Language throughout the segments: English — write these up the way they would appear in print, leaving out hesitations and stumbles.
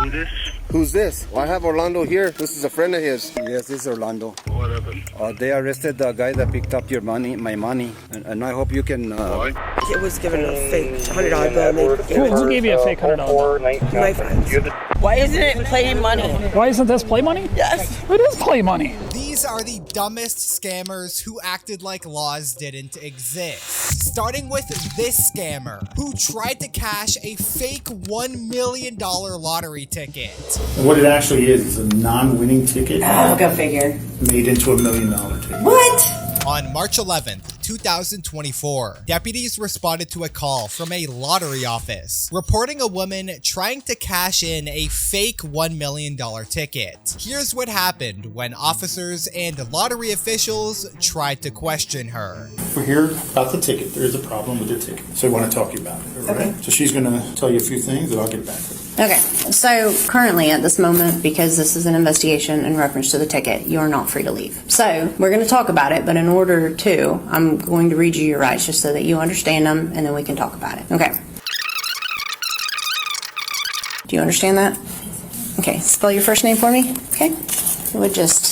Who's this? Who's this? Well, I have Orlando here. This is a friend of his. Yes, this is Orlando. What happened? They arrested the guy that picked up your money, my money, and I hope you can... Why? It was given a fake $100 bill. Who gave you a fake $100 bill? My friends. Why isn't it play money? Why isn't this play money? Yes. It is play money. These are the dumbest scammers who acted like laws didn't exist. Starting with this scammer, who tried to cash a fake $1 million lottery ticket. And what it actually is a non-winning ticket Oh, go figure. made into $1 million ticket. What? On March 11th, 2024, deputies responded to a call from a lottery office reporting a woman trying to cash in a fake $1 million ticket. Here's what happened when officers and lottery officials tried to question her. We're here about the ticket. There is a problem with the ticket. So I want to talk to you about it. All right? Okay. So she's going to tell you a few things and I'll get back to it. Okay, so currently at this moment, because this is an investigation in reference to the ticket, you are not free to leave. So we're going to talk about it, but in order to, I'm going to read you your rights just so that you understand them, and then we can talk about it. Okay. Do you understand that? Okay, spell your first name for me. Okay. You would just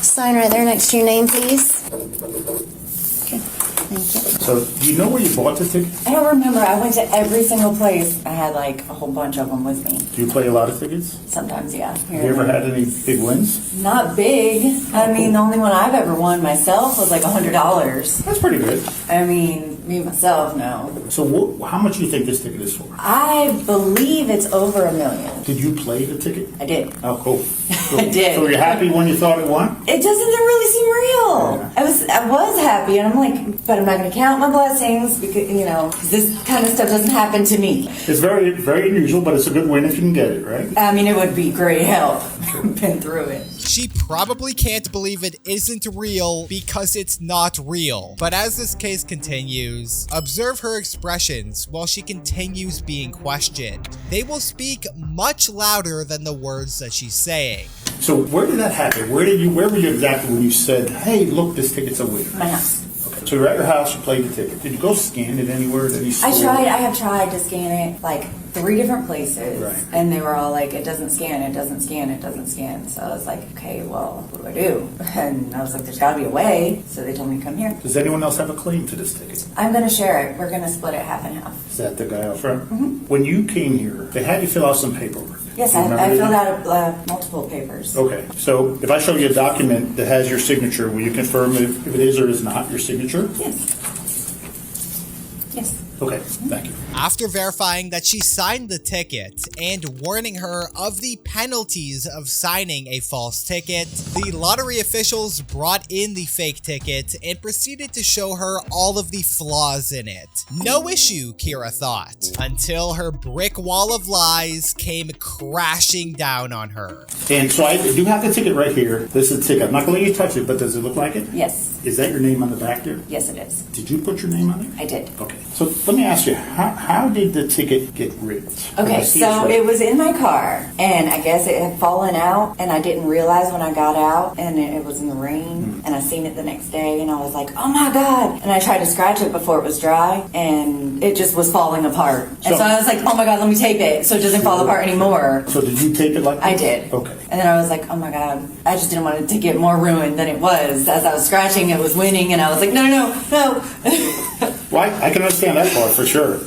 sign right there next to your name, please. Okay, thank you. So do you know where you bought the ticket? I don't remember. I went to every single place. I had like a whole bunch of them with me. Do you play a lot of tickets? Sometimes, yeah. Have you ever had any big wins? Not big. I mean, the only one I've ever won myself was like $100. That's pretty good. I mean, me myself, no. So how much do you think this ticket is for? I believe it's over $1 million. Did you play the ticket? I did. Oh, cool. So, I did. So were you happy when you thought it won? It doesn't really seem real. Yeah. I was happy, and I'm like, but I'm not going to count my blessings because, you know, this kind of stuff doesn't happen to me. It's very, very unusual, but it's a good win if you can get it, right? I mean, it would be great help. I've been through it. She probably can't believe it isn't real because it's not real. But as this case continues, observe her expressions while she continues being questioned. They will speak much louder than the words that she's saying. So where did that happen? Where were you exactly when you said, hey, look, this ticket's a winner? My house. Okay. So you're at your house, you played the ticket. Did you go scan it anywhere? I have tried to scan it like 3 different places. Right. And they were all like, it doesn't scan, it doesn't scan, it doesn't scan. So I was like, okay, well, what do I do? And I was like, there's got to be a way. So they told me to come here. Does anyone else have a claim to this ticket? I'm going to share it. We're going to split it half and half. Is that the guy out front? Mm-hmm. When you came here, they had you fill out some paperwork. Yes, Do you I remember filled that? out multiple papers. Okay, so if I show you a document that has your signature, will you confirm if it is or is not your signature? Yes. Yes. Okay, thank you. After verifying that she signed the ticket and warning her of the penalties of signing a false ticket, the lottery officials brought in the fake ticket and proceeded to show her all of the flaws in it. No issue, Kira thought, until her brick wall of lies came crashing down on her. And so I do have the ticket right here. This is the ticket. I'm not going to let you touch it, but does it look like it? Yes. Is that your name on the back there? Yes, it is. Did you put your name on there? I did. Okay, so let me ask you, how did the ticket get ripped? Okay, so it was in my car, and I guess it had fallen out, and I didn't realize when I got out, and it was in the rain, and I seen it the next day, and I was like, oh my God. And I tried to scratch it before it was dry, and it just was falling apart. And so I was like, oh my God, let me tape it so it doesn't fall apart anymore. So did you tape it like that? I did. Okay. And then I was like, oh my God, I just didn't want it to get more ruined than it was. As I was scratching, it was winning, and I was like, no. Well, I can understand that part for sure.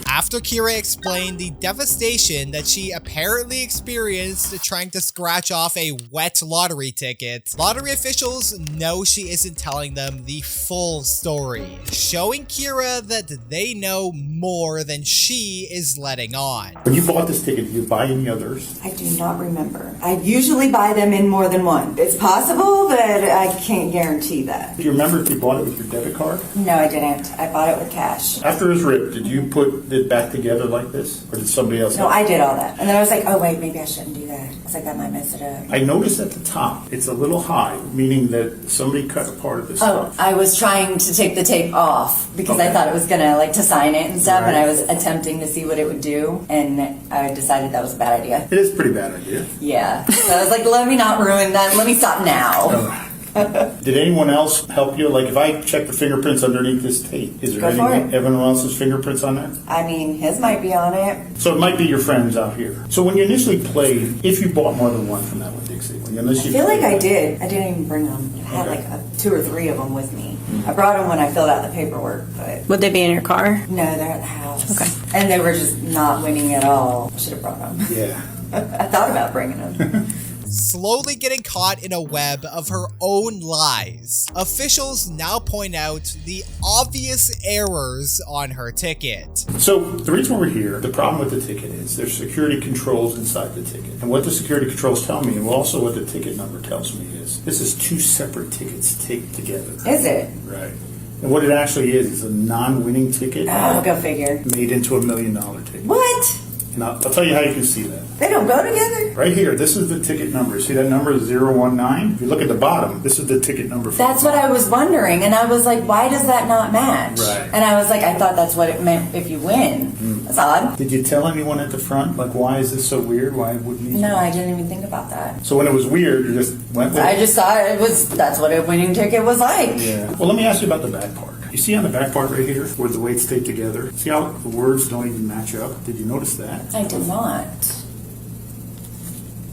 After Kira explained the devastation that she apparently experienced trying to scratch off a wet lottery ticket, lottery officials know she isn't telling them the full story, showing Kira that they know more than she is letting on. When you bought this ticket, did you buy any others? I do not remember. I usually buy them in more than one. It's possible, but I can't guarantee that. Do you remember if you bought it with your debit card? No, I didn't. I bought it with cash. After it was ripped, did you put it back together like this? Or did somebody else? No, I did all that. And then I was like, oh wait, maybe I shouldn't do that. I was like, that might mess it up. I noticed at the top, it's a little high, meaning that somebody cut a part of this. Oh, I was trying to take the tape off because I thought it was gonna like to sign it and stuff, and I was attempting to see what it would do, and I decided that was a bad idea. It is a pretty bad idea. Yeah. So I was like, let me not ruin that. Let me stop now. Did anyone else help you? Like if I check the fingerprints underneath this tape, is there Go for anyone else's fingerprints on there? I mean, his might be on it. So it might be your friends out here. So when you initially played, if you bought more than one from that one, Dixie, when you I initially feel like played- I did. I didn't even bring them. I had Okay. like 2 or 3 of them with me. I brought them when I filled out the paperwork, but Would they be in your car? no, they're at the house. Okay. And they were just not winning at all. I should have brought them. Yeah. I thought about bringing them. Slowly getting caught in a web of her own lies, officials now point out the obvious errors on her ticket. So the reason we're here, the problem with the ticket is there's security controls inside the ticket. And what the security controls tell me, and also what the ticket number tells me is, this is 2 separate tickets taped together. Is it? Right. And what it actually is a non-winning ticket Oh, go figure. made into $1 million ticket. What? And I'll tell you how you can see that. They don't go together? Right here, this is the ticket number. See that number is 019? If you look at the bottom, this is the ticket number. That's what I was wondering. And I was like, why does that not match? Right. And I was like, I thought that's what it meant if you win. That's odd. Did you tell anyone at the front, like, why is this so weird? Why wouldn't you? No, I didn't even think about that. So when it was weird, you just went with I it? just thought that's what a winning ticket was like. Yeah. Well, let me ask you about the back part. You see on the back part right here, where the weights stay together? See how the words don't even match up? Did you notice that? I did not.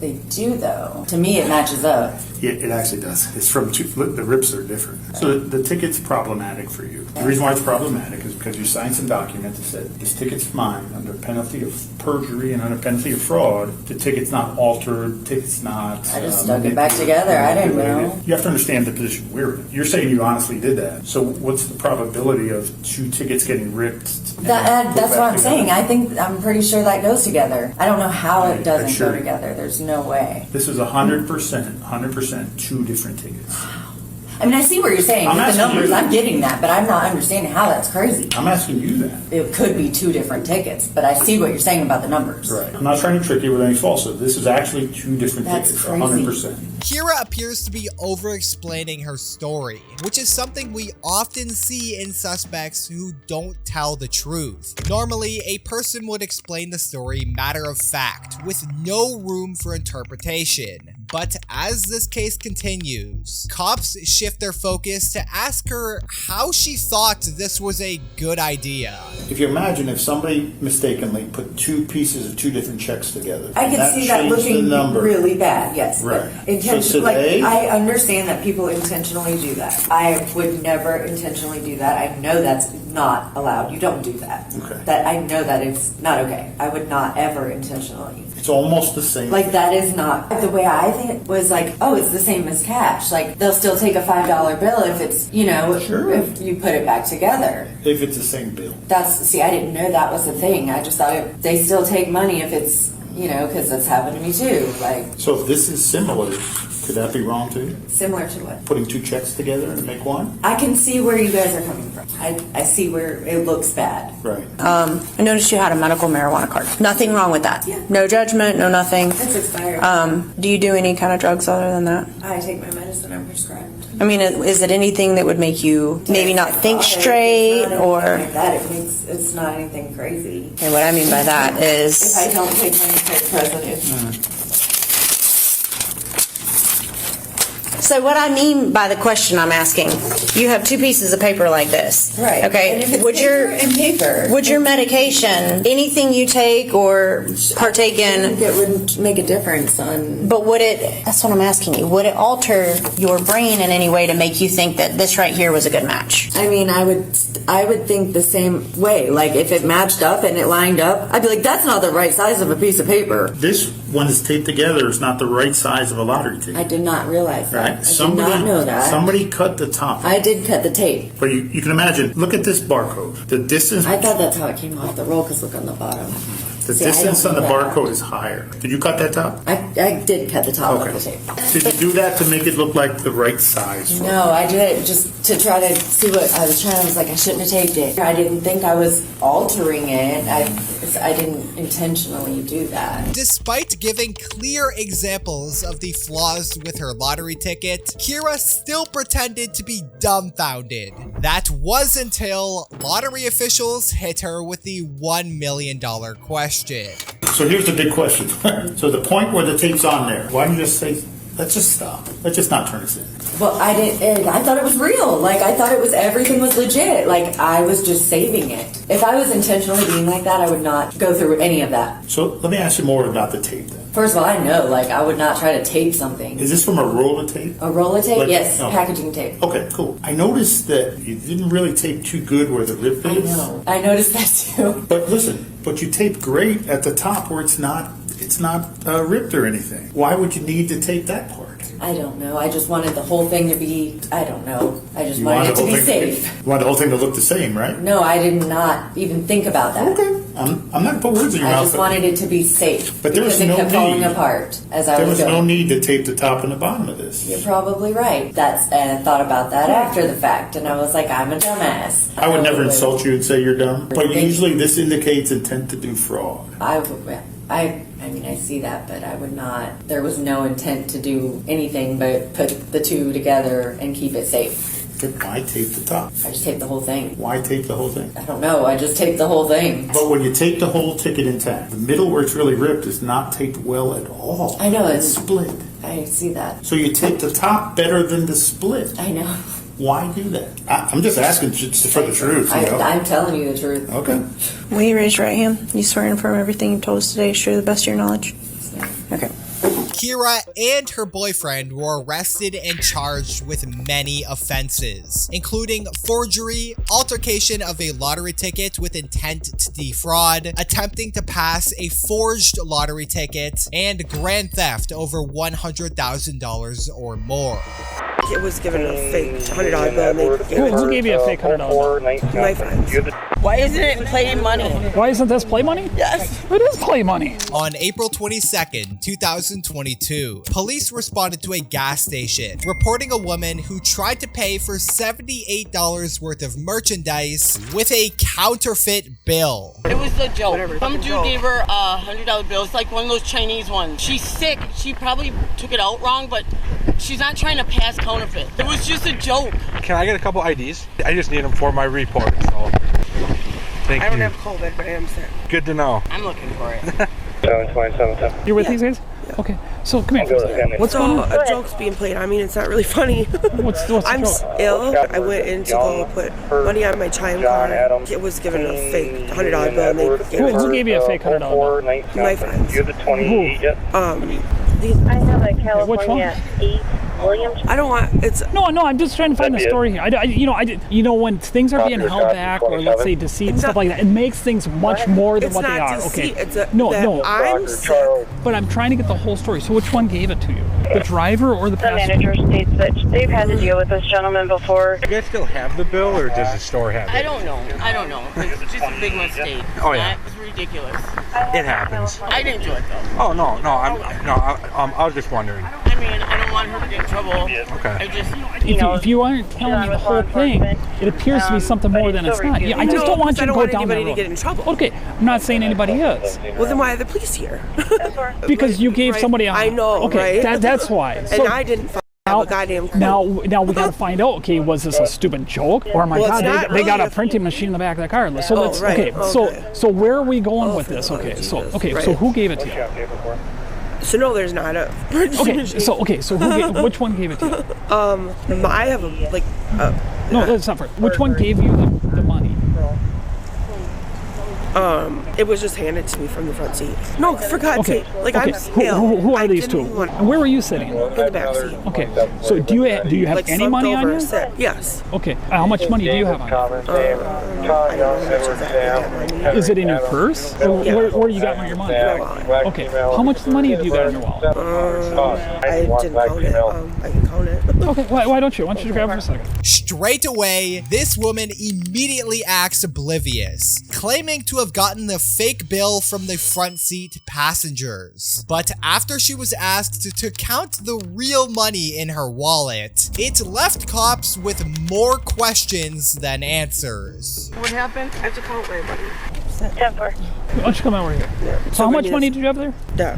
They do, though. To me, it matches up. Yeah, it actually does. It's from the rips are different. So the ticket's problematic for you. The reason why it's problematic is because you signed some document that said this ticket's mine under penalty of perjury and under penalty of fraud. The ticket's not altered. The ticket's not. I just stuck it back together. I didn't know. manipulated. You have to understand the position we're in. You're saying you honestly did that. So what's the probability of 2 tickets getting ripped? and then put That's back what I'm together? saying. I'm pretty sure that goes together. I don't know how Right, it doesn't sure. go together. There's no way. This is 100% 2 different tickets. I mean, I see what you're saying I'm with the asking numbers. you. I'm getting that, but I'm not understanding how that's crazy. I'm asking you that. It could be 2 different tickets, but I see what you're saying about the numbers. Right. I'm not trying to trick you with any falsehood. This is actually 2 different That's tickets, crazy. 100%. Kira appears to be over-explaining her story, which is something we often see in suspects who don't tell the truth. Normally, a person would explain the story matter of fact, with no room for interpretation. But as this case continues, cops shift their focus to ask her how she thought this was a good idea. If you imagine if somebody mistakenly put 2 pieces of 2 different checks together, I can see that changed looking the number. really bad, yes. Right. Intention, So today- like, I understand that people intentionally do that. I would never intentionally do that. I know that's not allowed. You don't do that. Okay. That I know that it's not okay. I would not ever intentionally. It's almost the same. Like, that is not the way I think it was. Like, oh, it's the same as cash. Like, they'll still take a $5 bill if it's, Sure. if you put it back together. if it's the same bill. See, I didn't know that was a thing. I just thought they still take money if it's, because that's happened to me too. Like, So if this is similar, could that be wrong too? similar to what? Putting 2 checks together and make one? I can see where you guys are coming from. I see where it looks bad. Right. I noticed you had a medical marijuana card. Nothing wrong with that. Yeah. No judgment, no nothing. It's expired. Do you do any kind of drugs other than that? I take my medicine I'm prescribed. I mean, is it anything that would make you maybe not think It's straight not anything or? like that. It's not anything crazy. And what I mean by that If is, I don't take my antidepressant, so what I mean by the question I'm asking, you have 2 pieces of paper like this. right. Okay. And if it's Would paper and paper, would your medication, anything you take or partake I in, think it wouldn't make a difference on. but would it, that's what I'm asking you, would it alter your brain in any way to make you think that this right here was a good match? I mean, I would think the same way. Like, if it matched up and it lined up, I'd be like, that's not the right size of a piece of paper. This one is taped together is not the right size of a lottery ticket. I did not realize that. Right? I did not know that. Somebody cut the top. I did cut the tape. But you can imagine, look at this barcode. The distance I thought that's how it came off the roll, because look on the bottom. the See, I distance don't on the know that. barcode is higher. Did you cut that top? I did cut the top of the tape. Did you do that to make it look like the right size? for No, I did it just to try to see what I was trying. I was like, I shouldn't have taped it. I didn't think I was altering it. I didn't intentionally do that. Despite giving clear examples of the flaws with her lottery ticket, Kira still pretended to be dumbfounded. That was until lottery officials hit her with the $1 million question. So here's the big question. So the point where the tape's on there, why don't you just say Let's just stop. Let's just not turn us in. Well, I didn't. I thought it was real. Like, I thought everything was legit. Like, I was just saving it. If I was intentionally being like that, I would not go through any of that. So let me ask you more about the tape then. First of all, I know, like, I would not try to tape something. Is this from a roll of tape? A roll of tape? Like, yes, no. packaging tape. Okay, cool. I noticed that you didn't really tape too good where the rip I is. know. I noticed that too. But listen, you tape great at the top where it's not ripped or anything. Why would you need to tape that part? I don't know. I just wanted the whole thing to be, I don't know. I just wanted it to be safe. You want the whole thing to look the same, right? No, I did not even think about that. Okay. I'm not going to put words in your mouth. I just wanted it to be safe. But there was because no it kept falling need. apart as I There was was going. no need to tape the top and the bottom of this. You're probably right. And I thought about that after the fact, and I was like, I'm a dumbass. I would never insult you and say you're dumb, but usually this indicates intent to do fraud. I mean, I see that, but I would not. There was no intent to do anything but put the two together and keep it safe. Then why tape the top? I just taped the whole thing. Why tape the whole thing? I don't know. I just taped the whole thing. But when you tape the whole ticket intact, the middle where it's really ripped is not taped well at all. I know. It's split. I see that. So you tape the top better than the split. I know. Why do that? I'm just asking just for the truth. You know? I'm telling you the truth. Okay. Will you raise your right hand? You swear and affirm everything you've told us today is true to the best of your knowledge? Okay. Kira and her boyfriend were arrested and charged with many offenses, including forgery, altercation of a lottery ticket with intent to defraud, attempting to pass a forged lottery ticket, and grand theft over $100,000 or more. It was given a fake $100 bill and they gave it Who to gave you a fake $100? my friends. Why isn't it play money? Why isn't this play money? Yes. It is play money. On April 22nd, 2022, police responded to a gas station, reporting a woman who tried to pay for $78 worth of merchandise with a counterfeit bill. It was a joke. Whatever. Some dude gave her a $100 bill. It's like one of those Chinese ones. She's sick. She probably took it out wrong, but she's not trying to pass counterfeit. It was just a joke. Can I get a couple IDs? I just need them for my report, so thank I don't you. have COVID, but I am sick. Good to know. I'm looking for it. You're with these guys? Yeah. Okay. So come here. What's going on? A joke's being played. I mean, it's not really funny. What's the I'm joke? ill. I went in to go put money on my chime card. It was given a fake $100 bill and they gave it Who to gave you a fake $100 bill? my friends. I have a California 8 Williams. I don't want. It's No, I'm just trying to find the story here. When things are being held back, or let's say deceit and stuff like that, it makes things much more than it's what not they are. deceit. Okay. It's that No. I'm sick. But I'm trying to get the whole story. So which one gave it to you? The driver or the The passenger? manager states that they've had to deal with this gentleman before. You guys still have the bill, or does the store have it? I don't know. It's just a big mistake. Oh, yeah. It's ridiculous. It happens. I didn't do it though. Oh no, I was just wondering. I mean, I don't want her to get in trouble. Okay. I just, If you aren't telling me the whole thing, it appears to be something more than it's not. I just don't want you to go down that anybody road. to get in trouble. Okay, I'm not saying anybody is. Well, then why are the police here? Because you gave somebody a... I know, okay, right? That's why. And I didn't have a goddamn clue. Now we got to find out. Okay, was this a stupid joke, or my Well, God, it's not they got a really printing machine in the back of the car? So Oh, let's right, okay. So where are we going with this? Lord Okay, Jesus, so right. who gave it to you? So no, there's not a printing Okay, machine. so which one gave it to you? I have No, that's not fair. Which one gave you the money? it was just handed to me from the front seat. No, for God's sake, I'm ill. Who are I these didn't two? want- And where were you sitting? in the back seat. Okay, so do you have Like any slumped money on over, you? sit. Yes. Okay, how much money do you have on you? I don't know how much exactly. Is it in your purse? Or where you got your money? Okay, how much money have you got in your wallet? I didn't count it. I can count it. Okay, why don't you? Why don't you grab it for a second? Straight away, this woman immediately acts oblivious, claiming to have gotten the fake bill from the front seat passengers. But after she was asked to count the real money in her wallet, it left cops with more questions than answers. What happened? I have to count my money. 10-4. Why don't you come over here? So how much money did you have there? Yeah.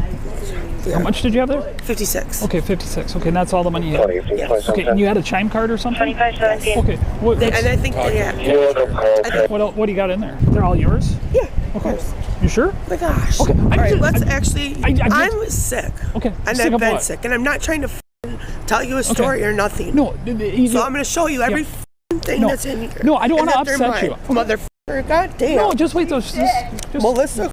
How much did you have there? 56. Okay, 56. Okay, and that's all the money you had? Yes. Okay, and you had a chime card or something? 2517. Okay. And I think, What do you got in there? They're all yours? Yeah. Okay. You sure? Oh my gosh. Okay. All right, let's actually. I'm I'm sick. Okay. And sick I've of been what? sick, and I'm not trying to tell you a story or nothing. No, so I'm going to show you every thing that's in here. No, I don't want to upset you. Motherfucker, goddamn. No, just wait. Just Melissa.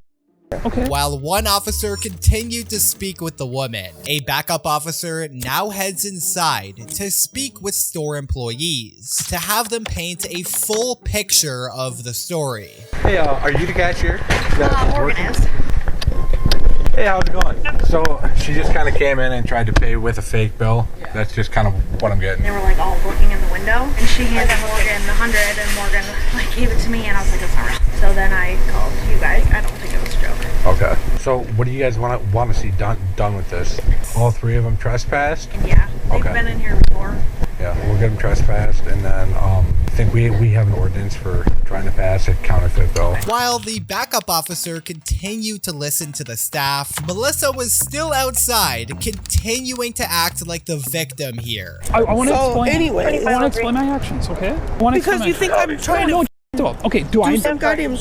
Okay. While one officer continued to speak with the woman, a backup officer now heads inside to speak with store employees to have them paint a full picture of the story. Hey, are you the cashier? Morgan is. Hey, how's it going? So she just kind of came in and tried to pay with a fake bill. That's just kind of what I'm getting. They were like all looking in the window, and she handed Morgan the 100, and Morgan like gave it to me, and I was like, it's not real. So then I called you guys. I don't think it was a joke. Okay. So what do you guys want to see done with this? All three of them trespassed? Yeah, they've Okay. been in here before. Yeah, we'll get them trespassed, and then I think we have an ordinance for trying to pass a counterfeit bill. While the backup officer continued to listen to the staff, Melissa was still outside, continuing to act like the victim here. I want to explain. Anyway, I want to explain my actions, okay? Because you think I'm trying to okay, do some goddamn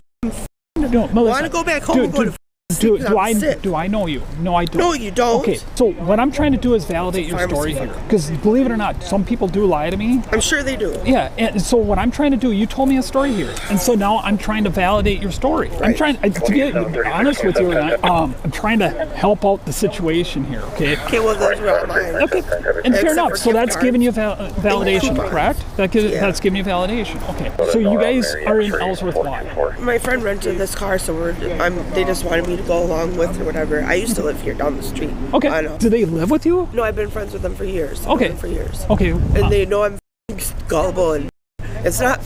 no, Melissa, want to go back home and go to do I know you? No, I don't. No, you don't. Okay, so what I'm trying to do is validate your story here. Because believe it or not, some people do lie to me. I'm sure they do. Yeah, and so what I'm trying to do, you told me a story here. And so now I'm trying to validate your story. Right. I'm trying, to be honest with you, I'm trying to help out the situation here, okay? Okay, well, those are all mine. Okay, and fair enough. So that's giving you validation, correct? That's giving you validation. Okay, so you guys are in Ellsworth. Why? My friend rented this car, so they just wanted me to go along with or whatever. I used to live here down the street. Okay. I know. Do they live with you? No, I've been friends with them for years. Okay. For years. Okay. And they know I'm gullible and it's not.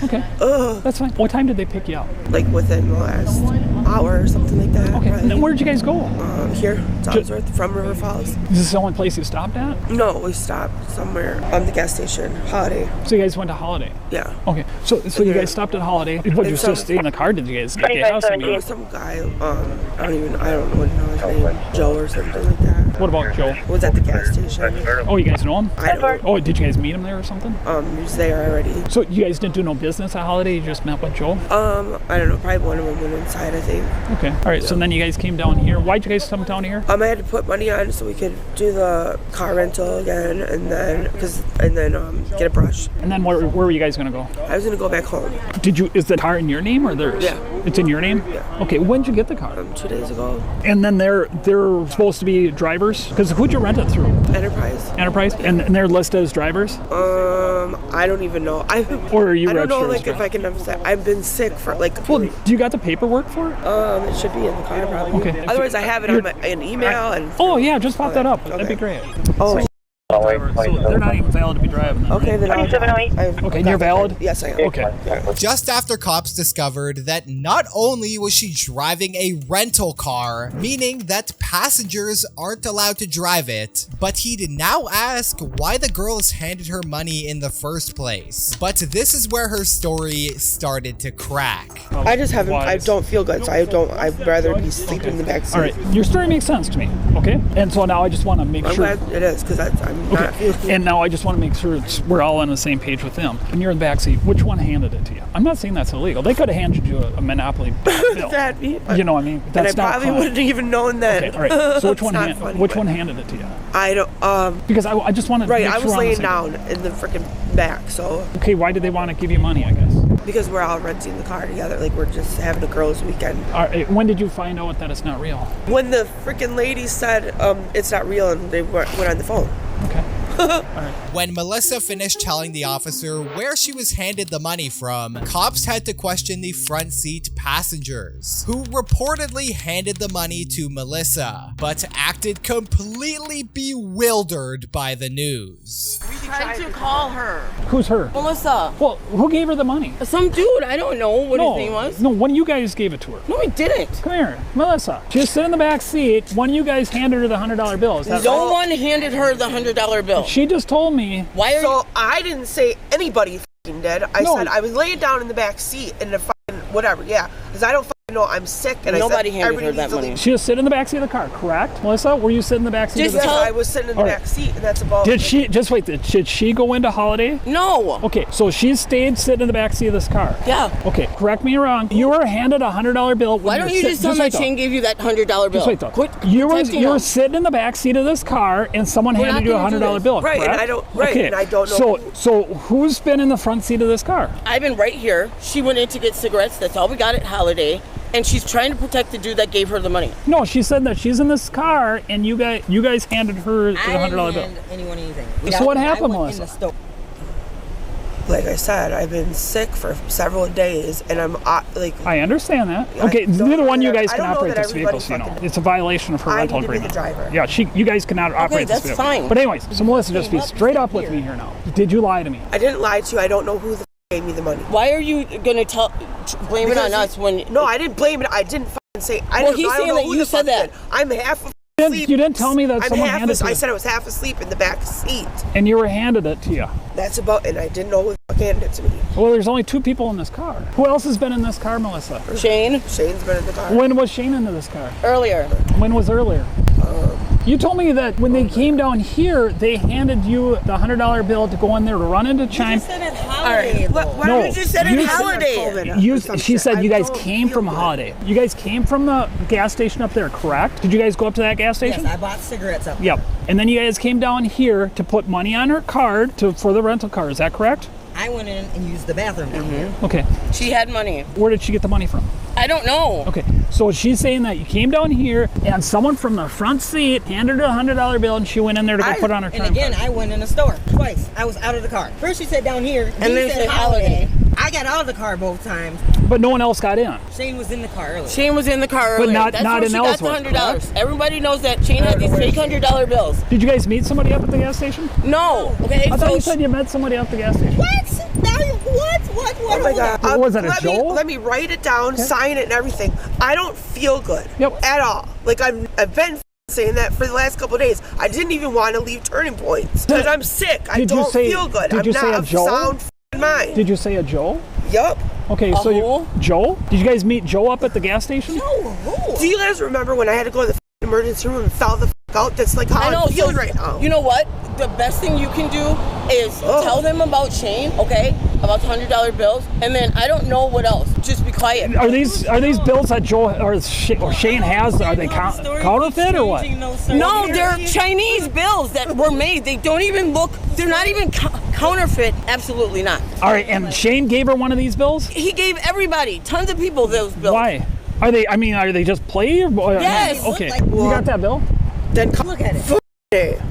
Okay. That's fine. What time did they pick you up? Like within the last hour or something like that. Okay. And then where did you guys go? Here, Ellsworth, from River Falls. Is this the only place you stopped at? No, we stopped somewhere on the gas station. Holiday. So you guys went to Holiday? Yeah. Okay. So you guys stopped at Holiday. What, you just stay in the car? Did you guys get gas? Some guy, I don't know his name, Joe or something like that. What about Joe? Was at the gas station. Oh, you guys know him? I don't. Oh, did you guys meet him there or something? He was there already. So you guys didn't do no business at Holiday? You just met with Joe? I don't know. Probably one of them went inside, I think. Okay. All right. Yeah. So then you guys came down here. Why'd you guys come down here? I had to put money on so we could do the car rental again, and then get a brush. And then where were you guys gonna go? I was gonna go back home. Is the car in your name or theirs? Yeah. It's in your name? Yeah. Okay. When did you get the car? 2 days ago. And then they're supposed to be drivers? Because who'd you rent it through? Enterprise. And they're listed as drivers? I don't even know. Or are you? I don't know, like if I can have. I've been sick for like. Well, do you got the paperwork for it? It should be in the car probably. Okay. Otherwise, I have it on an email and. Oh yeah, just pop that up. Okay. That'd be great. Oh. So they're not even valid to be driving them, okay, then 2708. Okay, and you're valid? Yes, I am. Okay. Just after cops discovered that not only was she driving a rental car, meaning that passengers aren't allowed to drive it, but he'd now ask why the girls handed her money in the first place. But this is where her story started to crack. I just haven't. I don't feel good, so I'd rather be sleeping in the back seat. All right, your story makes sense to me. Okay, and so now I just want to make sure. I'm glad it is because I'm not feeling. And now I just want to make sure we're all on the same page with them. And you're in the back seat. Which one handed it to you? I'm not saying that's illegal. They could have handed you a Monopoly bill. That'd be. You know what I mean? That's and I probably wouldn't have even known that. Okay, all right. So which one handed it to you? I don't. Because I just want to. Right, make I was sure laying down in the freaking back, so. Okay, why did they want to give you money? I guess. Because we're all renting the car together, like we're just having a girls' weekend. All right, when did you find out that it's not real? When the freaking lady said it's not real, and they went on the phone. Okay. When Melissa finished telling the officer where she was handed the money from, cops had to question the front seat passengers, who reportedly handed the money to Melissa, but acted completely bewildered by the news. We tried to call her. Who's her? Melissa. Well, who gave her the money? Some dude. I don't know what his name was. No, one of you guys gave it to her. No, we didn't. Come here, Melissa. She sit in the back seat. One of you guys handed her the $100 bill. Is that no right? one handed her the $100 bill. She just told me. Why are you? I didn't say anybody f***ing did. I said I was laying down in the back seat in the fucking whatever. Yeah, because I don't know I'm sick, and Nobody I said handed her everybody that needs to money. leave. She was sitting in the backseat of the car, correct? Melissa, were you sitting in the backseat of the Yes, car? I was sitting in the All right. back seat, and that's about. Did she, just wait, did she go into Holiday? No. Okay, so she stayed sitting in the backseat of this car. Yeah. Okay, correct me wrong. You were handed a $100 bill. Why don't you just tell me wait, though. Shane gave you that $100 bill? Just wait though. Quit You protecting were him. sitting in the backseat of this car, and someone We're handed not you a gonna do $100 this. bill. Right, and correct? I don't- right, Okay. and I don't know So who's been in the front seat of this car? I've been right here. She went in to get cigarettes. That's all we got at Holiday. And she's trying to protect the dude that gave her the money. No, she said that she's in this car, and you guys handed her the $100 bill. anyone anything. So what happened, Melissa? Like I said, I've been sick for several days, and I'm like. I understand that. Okay, neither one of you guys I can don't know operate that this vehicle, so you know. everybody It's a violation of her I rental need to be the agreement. driver. Yeah, you guys cannot operate this that's vehicle. fine. But anyways, so Melissa, just be straight up with me here now. Did you lie to me? I didn't lie to you. I don't know who the gave me the money. Why are you going to blame it on us when... No, I didn't blame it. I didn't say... Well, he's saying that you said that. I'm half asleep. You didn't tell me that I'm someone half handed it to I you. said I was half asleep in the back seat. And you were handed it to you. That's about... And I didn't know who the fuck handed it to me. Well, there's only 2 people in this car. Who else has been in this car, Melissa? Shane. Shane's been in the car. When was Shane into this car? Earlier. When was earlier? You told me that when they came down here, they handed you the $100 bill to go in there to run into Chime. You said at Holiday. Why No, did you say you it said- Holiday? She said you guys don't came feel from good. Holiday. You guys came from the gas station up there, correct? Did you guys go up to that gas station? Yes, I bought cigarettes up. Yep. And then you guys came down here to put money on her card for the rental car. Is that correct? I went in and used the bathroom down here. Okay. She had money. Where did she get the money from? I don't know. Okay. So she's saying that you came down here and someone from the front seat handed her a $100 bill and she went in there to go put on her And time again, card. I went in the store twice. I was out of the car. First she said down here, And then said said Holiday. I got out of the car both times. But no one else got in. Shane was in the car earlier. Shane was in the car But earlier. not- That's not where in she got the Ellsworth, $100. Everybody knows that Shane had these fake $100 bills. Did you guys meet somebody up at the gas station? No. Okay, I thought so you said you met somebody up at the gas station. What? Now you, what? Oh my God. What was it, a let Joel? let me write it down, sign it and everything. I don't feel good at all. Like I've been saying that for the last couple of days. I didn't even want to leave Turning Points because I'm sick. I Did you don't say- feel good. did I'm you say not a of Joel? sound mind. Did you say a Joe? Yup. Okay, so you, Joe? Did you guys meet Joe up at the gas station? Do you guys remember when I had to go to the emergency room and fell the out? That's like how I know, I'm feeling so, right now. You know what? The best thing you can do is tell them about Shane, okay? About the $100 bills, and then I don't know what else. Just be quiet. Are these bills that Joe or Shane has? Are they counterfeit or what? No, they're Chinese bills that were made. They don't even look. They're not even counterfeit. Absolutely not. All right, and Shane gave her one of these bills. He gave everybody, tons of people, those bills. Why? Are they? I mean, are they just play? Or, Yes. Okay. Look like- You got that bill? Then look at it.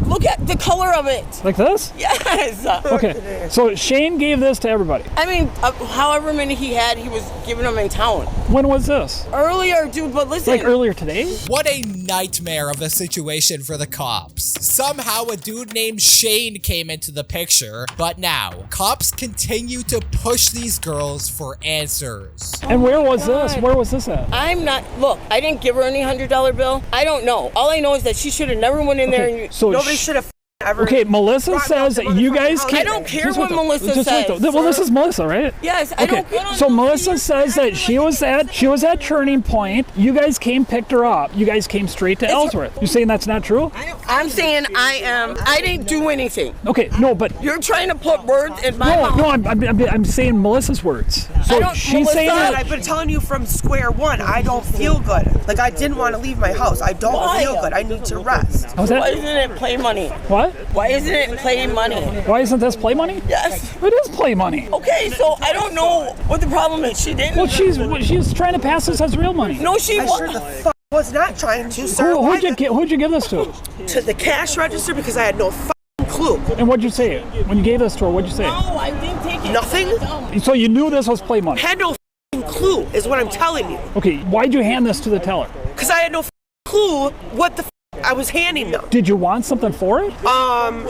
Look at the color of it. Like this? Yes. Okay. So Shane gave this to everybody. I mean, however many he had, he was giving them in town. When was this? Earlier, dude, but listen. Like earlier today? What a nightmare of a situation for the cops. Somehow a dude named Shane came into the picture, but now cops continue to push these girls for answers. And where was this? Where was this at? I'm not, look, I didn't give her any $100 bill. I don't know. All I know is that she should have never went in there and so nobody should have ever. Okay, Melissa says that you guys I can't. don't care Just what wait though. Melissa Just wait says. though. Well, this is Melissa, right? Yes, I Okay. don't. So Melissa says that she was at Turning Point. You guys came, picked her up. You guys came straight to Ellsworth. You saying that's not true? I'm saying I didn't do anything. Okay, no, but You're trying to put words in my mouth. no, I'm saying Melissa's words. So she's saying Melissa, that. I've been telling you from square one. I don't feel good. Like I didn't want to leave my house. I don't Why? feel good. I need to rest. How's Why that? isn't it play money? What? Why isn't it play money? Why isn't this play money? Yes. It is play money. Okay, so I don't know what the problem is. She didn't. Well, she's trying to pass this as real money. No, she I sure the fuck was not trying to, sir. Who'd you give this to? To the cash register because I had no fucking clue. And what'd you say when you gave this to her? What'd you say? No, I didn't take it. Nothing. So you knew this was play money. Had no fucking clue is what I'm telling you. Okay, why'd you hand this to the teller? Because I had no fucking clue what the I was handing them. Did you want something for it?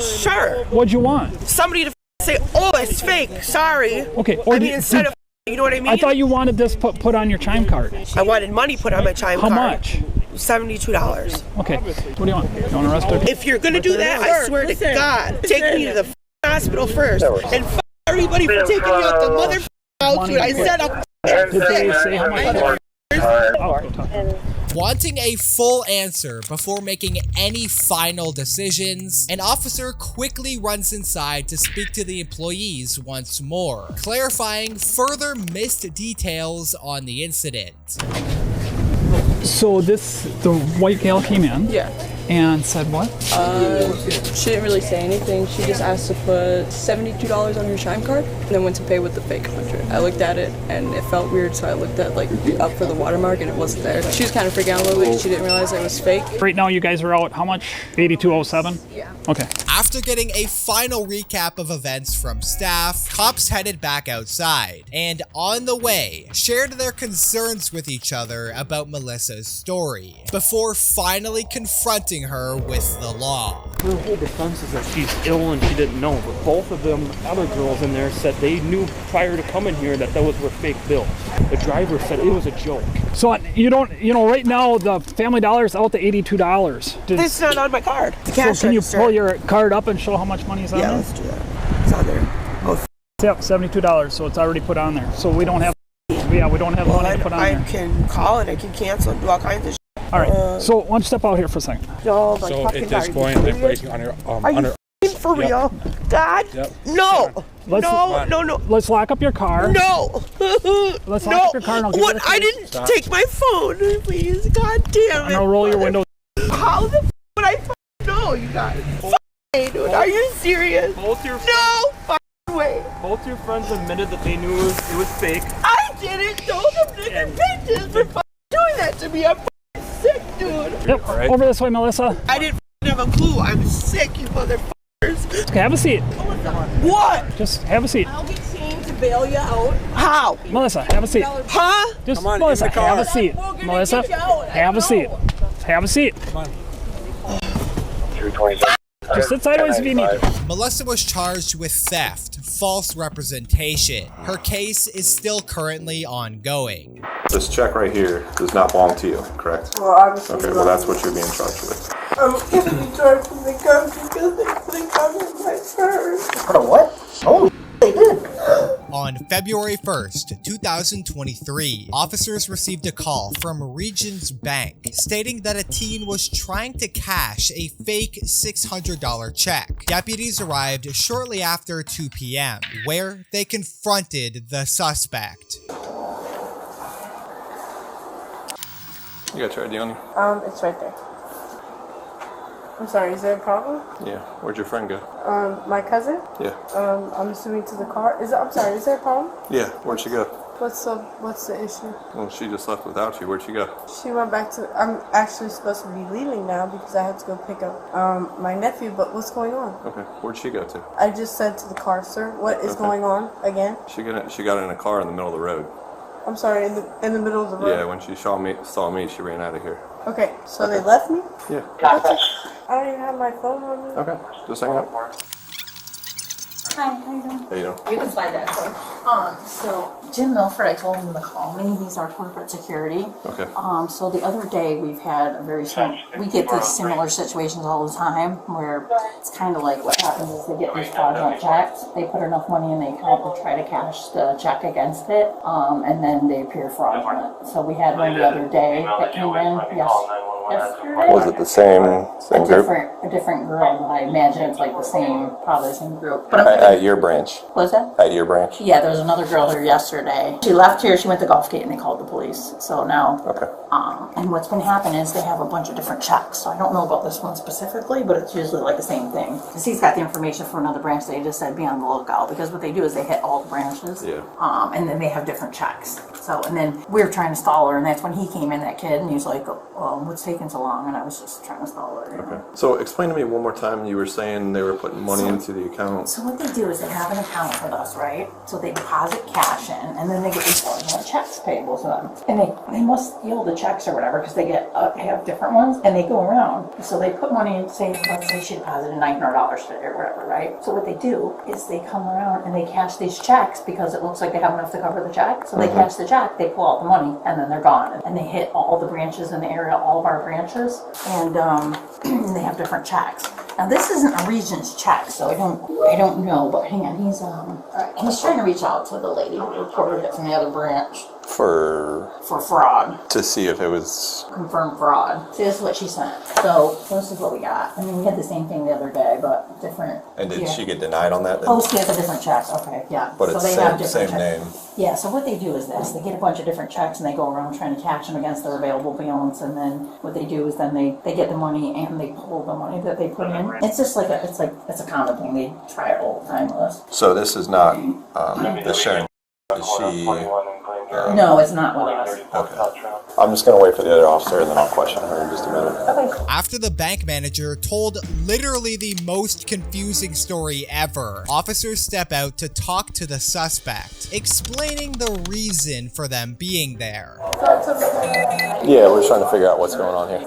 Sure. What'd you want? Somebody to say, oh, it's fake. Sorry. Okay. I mean, instead of, you know what I mean? I thought you wanted this put on your chime card. I wanted money put on my chime How card. much? $72. Okay. What do you want? You want arrested? If you're gonna do that, I swear to God, take me to the hospital first and everybody for taking me out the mother out. I said I'm. Did they say how much? Wanting a full answer before making any final decisions, an officer quickly runs inside to speak to the employees once more, clarifying further missed details on the incident. So the white gal came in. Yeah. And said what? She didn't really say anything. She just asked to put $72 on her chime card and then went to pay with the fake 100. I looked at it and it felt weird, so I looked at up for the watermark and it wasn't there. She was kind of freaking out a little bit. She didn't realize it was fake. Right now you guys are out how much? 8207? Yeah. Okay. After getting a final recap of events from staff, cops headed back outside and on the way shared their concerns with each other about Melissa's story before finally confronting her with the law. Her whole defense is that she's ill and she didn't know, but both of them other girls in there said they knew prior to coming here that those were fake bills. The driver said it was a joke. So right now the Family Dollar is out to $82. It's not on my card. The So cash can you register. pull your card up and show how much money is on there? Yeah, let's do that. It's on there. Oh, Yep, $72. So it's already put on there. So we don't have money to put on there. I can call and I can cancel and do all kinds of shit. All right. So why don't you step out here for a second? No, my So fucking it is God, going are you like serious? breaking on your Are you f***ing for real? God? Yep. No. Let's- No. Let's lock up your car. No. Let's lock up your car and I'll give What? you the I keys. didn't take my phone, please. God damn And it. I'll roll your window. How the f would I fucking know, you guys? Hey, dude, are you serious? Both your No fucking way. Both your friends admitted that they knew it was fake. I didn't know them nigger bitches for fucking doing that to me. I'm fucking sick, dude. Yep. right. Over this way, Melissa. I didn't have a clue. I'm sick, you motherfuckers. Okay, have a seat. What? Just have a seat. I'll get changed to bail you out. How? Melissa, have a seat. Huh? Just Come on, Melissa, in the car. have a seat. We're gonna Melissa, get you out. have a seat. Have a seat. Come on. Just sit sideways if you need to. Melissa was charged with theft, false representation. Her case is still currently ongoing. This check right here does not belong to you, correct? Well, obviously. Okay, well that's what you're being charged with. I'm getting charged from the gun because they put a gun in my purse. Put a what? Oh, they did. On February 1st, 2023, officers received a call from Regions Bank stating that a teen was trying to cash a fake $600 check. Deputies arrived shortly after 2 p.m., where they confronted the suspect. You got your ID on you? It's right there. I'm sorry, is there a problem? Yeah. Where'd your friend go? My cousin? Yeah. I'm assuming to the car. I'm sorry, is there a problem? Yeah. Where'd she go? What's the issue? Well, she just left without you. Where'd she go? She went back to, I'm actually supposed to be leaving now because I had to go pick up my nephew, but what's going on? Okay. Where'd she go to? I just said to the car, sir, what is Okay. going on again? She got in a car in the middle of the road. I'm sorry, in the middle of the road? Yeah. When she saw me, she ran out of here. Okay, so they left me? Yeah. I don't even have my phone on me. Okay. Just hang up. Hi, how you doing? How you doing? You can slide that door. So Jim Milford, I told him to call me. He's our corporate security. Okay. So the other day we've had a very we get these similar situations all the time where it's kind of like what happens is they get these fraudulent checks. They put enough money in the account to try to cash the check against it, and then they appear fraudulent. So we had one the other day that came in. Yesterday. Was it the same group? A different girl. I imagine it's like the same, probably the same group. But At your branch. what was that? At your branch. Yeah, there was another girl here yesterday. She left here, she went to Golfgate, and they called the police. So now, and what's been happening is they have a bunch of different checks. So I don't know about this one specifically, but it's usually like the same thing. Because he's got the information for another branch, they just said be on the lookout. Because what they do is they hit all the branches. Yeah. And then they have different checks. So, and then we were trying to stall her, and that's when he came in, that kid, and he was like, what's taking so long? And I was just trying to stall her. You know? Okay. So explain to me one more time. You were saying they were putting money into the account. So what they do is they have an account with us, right? So they deposit cash in, and then they get these fraudulent checks payable to them. And they must steal the checks or whatever, because they have different ones, and they go around. So they put money in, let's say she deposited $900 today or whatever, right? So what they do is they come around and they cash these checks because it looks like they have enough to cover the check. So they cash the check, they pull out the money, and then they're gone. And they hit all the branches in the area, all of our branches, and they have different checks. Now this isn't a Regions check, so I don't know. But hang on, he's trying to reach out to the lady who reported it from the other branch. For fraud. to see if it was. Confirmed fraud. See, this is what she sent. So this is what we got. I mean, we had the same thing the other day, but different. And did she get denied on that then? Oh, she has a different check. Okay, yeah. But so it's they same, have different same checks. name. Yeah, so what they do is this. They get a bunch of different checks and they go around trying to cash them against their available balance, and then what they do is then they get the money and they pull the money that they put in. It's just like it's a common thing. They try it all the time with us. So this is not the Sharon. Is she? No, it's not with us. Okay. I'm just gonna wait for the other officer and then I'll question her in just a minute. Okay. After the bank manager told literally the most confusing story ever, officers step out to talk to the suspect, explaining the reason for them being there. Yeah, we're trying to figure out what's going on here.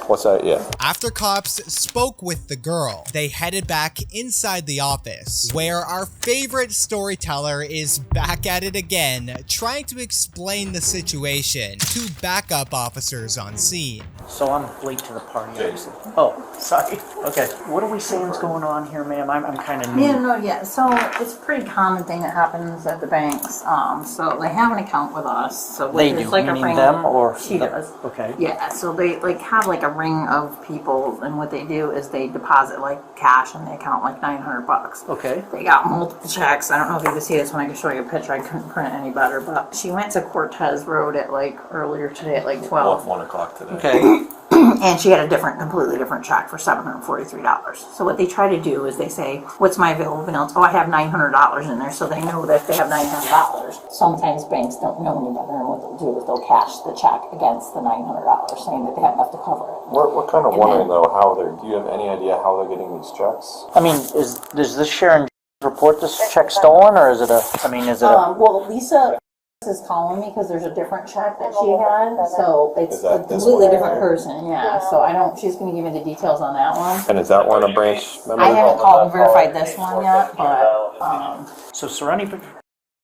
What's that? Yeah. After cops spoke with the girl, they headed back inside the office, where our favorite storyteller is back at it again, trying to explain the situation to backup officers on scene. So I'm late to the party, obviously. Oh, sorry. Okay. What are we saying is going on here, ma'am? I'm kind of new. Yeah. So it's a pretty common thing that happens at the banks. So they have an account with us. So They there's do, like meaning a ring. them or She does. Okay. Yeah. So they have like a ring of people, and what they do is they deposit like cash in the account, like $900. Okay. They got multiple checks. I don't know if you can see this when I can show you a picture. I couldn't print it any better, but she went to Cortez Road at like earlier today at like 12. 1 o'clock today. Okay. And she had a completely different check for $743. So what they try to do is they say, what's my available balance? Oh, I have $900 in there. So they know that if they have $900. Sometimes banks don't know any better, and what they'll do is they'll cash the check against the $900, saying that they have enough to cover it. We're kind of wondering though how they're. Do you have any idea how they're getting these checks? I mean, does this Sharon report this check stolen, or is it a? I mean, is it a? Well, Lisa is calling me because there's a different check that she had, so it's a completely different person. Yeah, so I don't. She's going to give me the details on that one. And is that one a branch member? I haven't called and verified this one yet, but So Serenity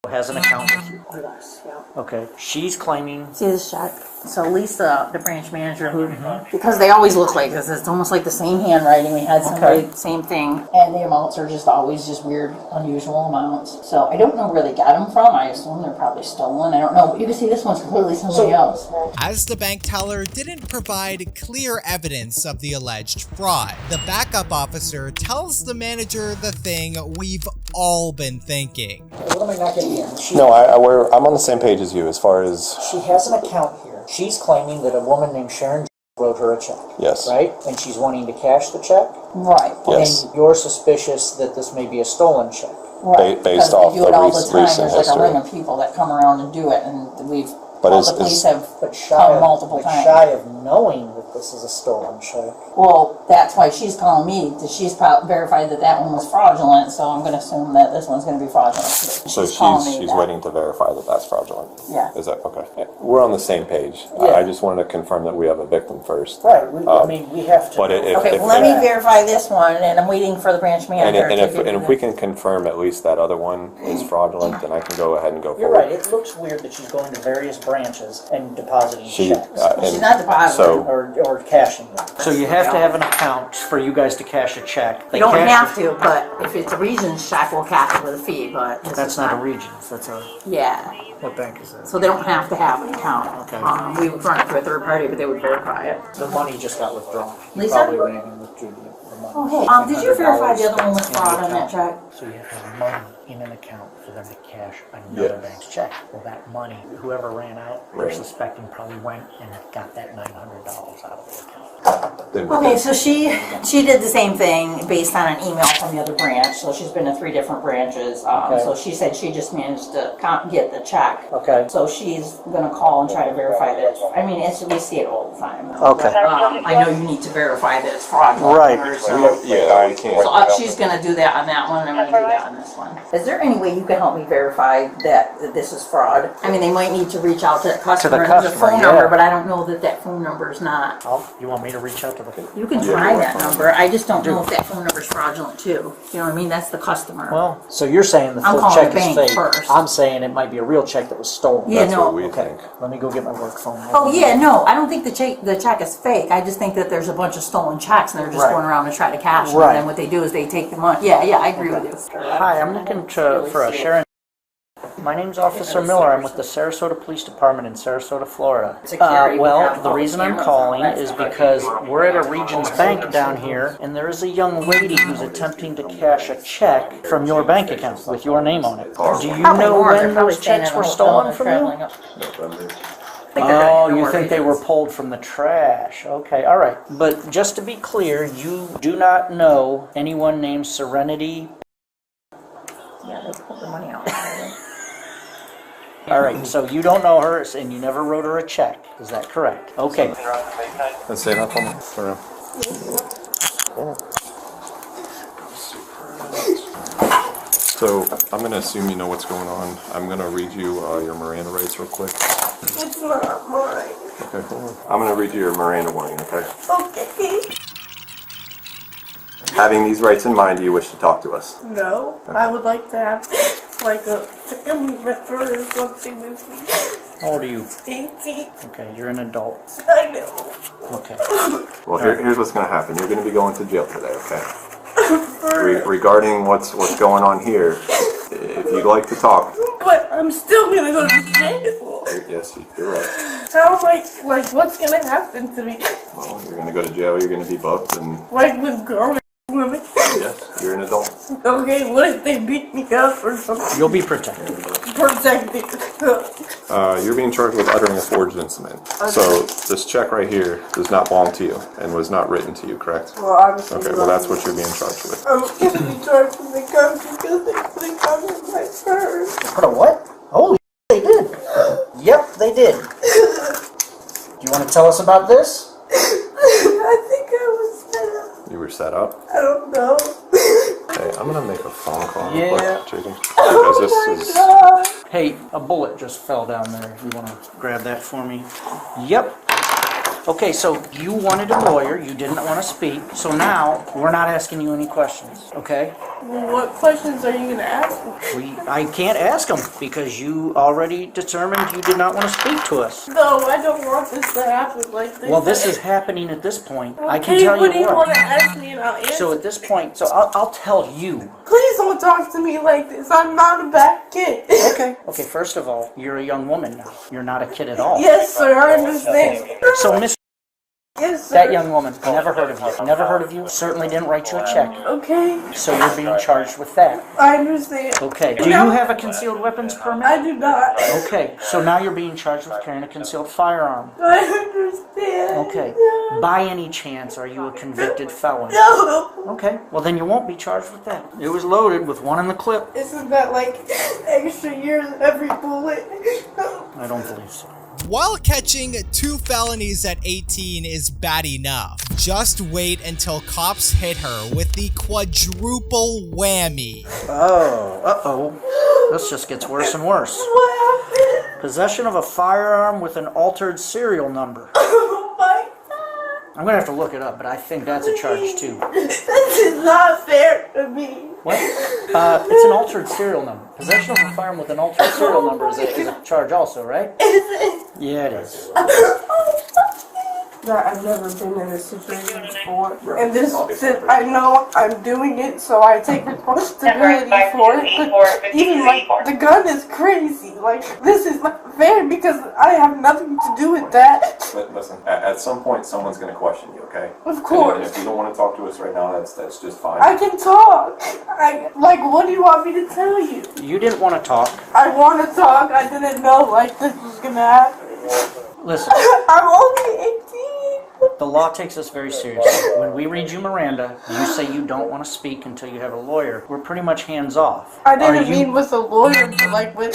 has an account with us. Okay. She's claiming. See this check? So Lisa, the branch manager, who because they always look like this, it's almost like the same handwriting. We had somebody, same thing, and the amounts are just always just weird, unusual amounts. So I don't know where they got them from. I assume they're probably stolen. I don't know, but you can see this one's completely somebody else. As the bank teller didn't provide clear evidence of the alleged fraud, the backup officer tells the manager the thing we've all been thinking. What am I not getting here? No, I'm on the same page as you as far as. She has an account here. She's claiming that a woman named Sharon wrote her a check. Yes. Right? And she's wanting to cash the check? Right. Yes. And you're suspicious that this may be a stolen check. Right. Based off the recent There's like a ring history. of people that come around and do it, and But the police have come multiple times. Shy of knowing that this is a stolen check. Well, that's why she's calling me. She's verified that one was fraudulent, so I'm going to assume that this one's going to be fraudulent. So she's waiting to verify that that's fraudulent. Yeah. Is that okay? We're on the same page. Yeah. I just wanted to confirm that we have a victim first. Right. I mean, we have to. But let me verify this one, and I'm waiting for the branch manager. And if we can confirm at least that other one is fraudulent, then I can go ahead and go You're forward. right. It looks weird that she's going to various branches and depositing checks. She's not depositing. Or cashing them. So you have to have an account for you guys to cash a check. You don't have to, but if it's a Regions check, we'll cash it with a fee. But That's not a Regions. That's a. Yeah. What bank is that? So they don't have to have an account. Okay. We would run it through a third party, but they would verify it. The money just got withdrawn. Lisa? Probably went in and withdrew the money. Oh, hey. Did you verify the other one was fraud on that check? So you have to have money in an account for them to cash another bank's check. Well, that money, whoever ran out, they're suspecting probably went and got that $900 out of the account. Okay, so she did the same thing based on an email from the other branch. So she's been to 3 different branches. So she said she just managed to get the check. Okay. So she's going to call and try to verify this. I mean, we see it all the time. Okay. I know you need to verify that it's fraudulent. Right. So, Yeah, we can't. so she's going to do that on that one, and I'm going to do that on this one. Is there any way you can help me verify that this is fraud? I mean, they might need to reach out to the customer. There's a phone number, but I don't know that phone number is not. You want me to reach out to the... You can try that number. I just don't know if that phone number is fraudulent too. You know what I mean? That's the customer. Well, so you're saying the I'm full calling check the is bank fake. first. I'm saying it might be a real check that was stolen. Yeah, That's no. what we Okay, think. let me go get my work phone. Oh yeah, no. I don't think the check is fake. I just think that there's a bunch of stolen checks and they're just Right. going around to try to cash them. Right. And then what they do is they take the money. Yeah, I agree with you. Hi, I'm looking for a Sharon My name's Officer Miller. I'm with the Sarasota Police Department in Sarasota, Florida. Security Well, without the all reason the I'm cameras, calling that's is not because good. we're at a Regions Bank down here, and there is a young lady who's attempting to cash a check from your bank account with your name on it. Do you know when those checks were stolen from you? Oh, you think they were pulled from the trash. Okay, all right. But just to be clear, you do not know anyone named Serenity. Yeah, they pulled the money out. All right, so you don't know her, and you never wrote her a check. Is that correct? Okay. Let's say that for me. So I'm going to assume you know what's going on. I'm going to read you your Miranda rights real quick. It's not mine. Okay, hold on. I'm going to read you your Miranda warning, okay? Okay. Having these rights in mind, do you wish to talk to us? No, I would like to have like a family member or something with me. How old are you? 18. Okay, you're an adult. I know. Okay. Well, here's what's going to happen. You're going to be going to jail today, okay? Regarding what's going on here, if you'd like to talk. But I'm still gonna go to jail. Yes, you're right. How like what's gonna happen to me? Well, you're going to go to jail, you're going to be booked, and Like with grown women? yes, you're an adult. Okay, what if they beat me up or something? You'll be protected. Protected. You're being charged with uttering a forged instrument. So this check right here does not belong to you and was not written to you, correct? Well, obviously. Okay, well that's what you're being charged with. I'm gonna be charged with the gun because they put a gun in my purse. Put a what? Holy they did. Yep, they did. Do you want to tell us about this? I think I was set up. You were set up? I don't know. Hey, I'm gonna make a phone call real Yeah. quick, JD. Because this is... God. Hey, a bullet just fell down there. If you want to grab that for me. Yep. Okay, so you wanted a lawyer. You didn't want to speak. So now we're not asking you any questions, okay? Well, what questions are you gonna ask me? I can't ask them because you already determined you did not want to speak to us. No, I don't want this to happen like this. Well, this is happening at this point. I can Okay, tell what do you you want what. to ask me and I'll answer? So at this point, I'll tell you. Please don't talk to me like this. I'm not a bad kid. Okay. Okay, first of all, you're a young woman now. You're not a kid at all. Yes, sir, I understand. So, Miss, Yes, sir. that young woman, never heard of you. Never heard of you. Certainly didn't write you a check. Okay, So you're being charged with that. I understand. Okay. Do you have a concealed weapons permit? I do not. Okay. So now you're being charged with carrying a concealed firearm. I understand. Okay. By any chance, are you a convicted felon? No. Okay. Well, then you won't be charged with that. It was loaded with one in the clip. Isn't that like extra years every bullet? I don't believe so. While catching 2 felonies at 18 is bad enough, just wait until cops hit her with the quadruple whammy. Oh, uh-oh. This just gets worse and worse. What happened? Possession of a firearm with an altered serial number. Oh my I'm gonna have to look it up, but I think that's a charge too. This is not fair to me. What? It's an altered serial number. Possession of a firearm with an altered serial number is a charge also, right? Is it? Yeah, it is. that I've never been in a situation before. And this, I know I'm doing it, so I take responsibility for it. But even like the gun is crazy. Like this is not fair because I have nothing to do with that. But listen, at some point, someone's going to question you, okay? Of course. And if you don't want to talk to us right now, that's just fine. I can talk. What do you want me to tell you? You didn't want to talk. I want to talk. I didn't know like this was gonna happen. Listen. I'm only 18. The law takes us very seriously. When we read you Miranda, you say you don't want to speak until you have a lawyer. We're pretty much hands off. I didn't mean with a lawyer, but like with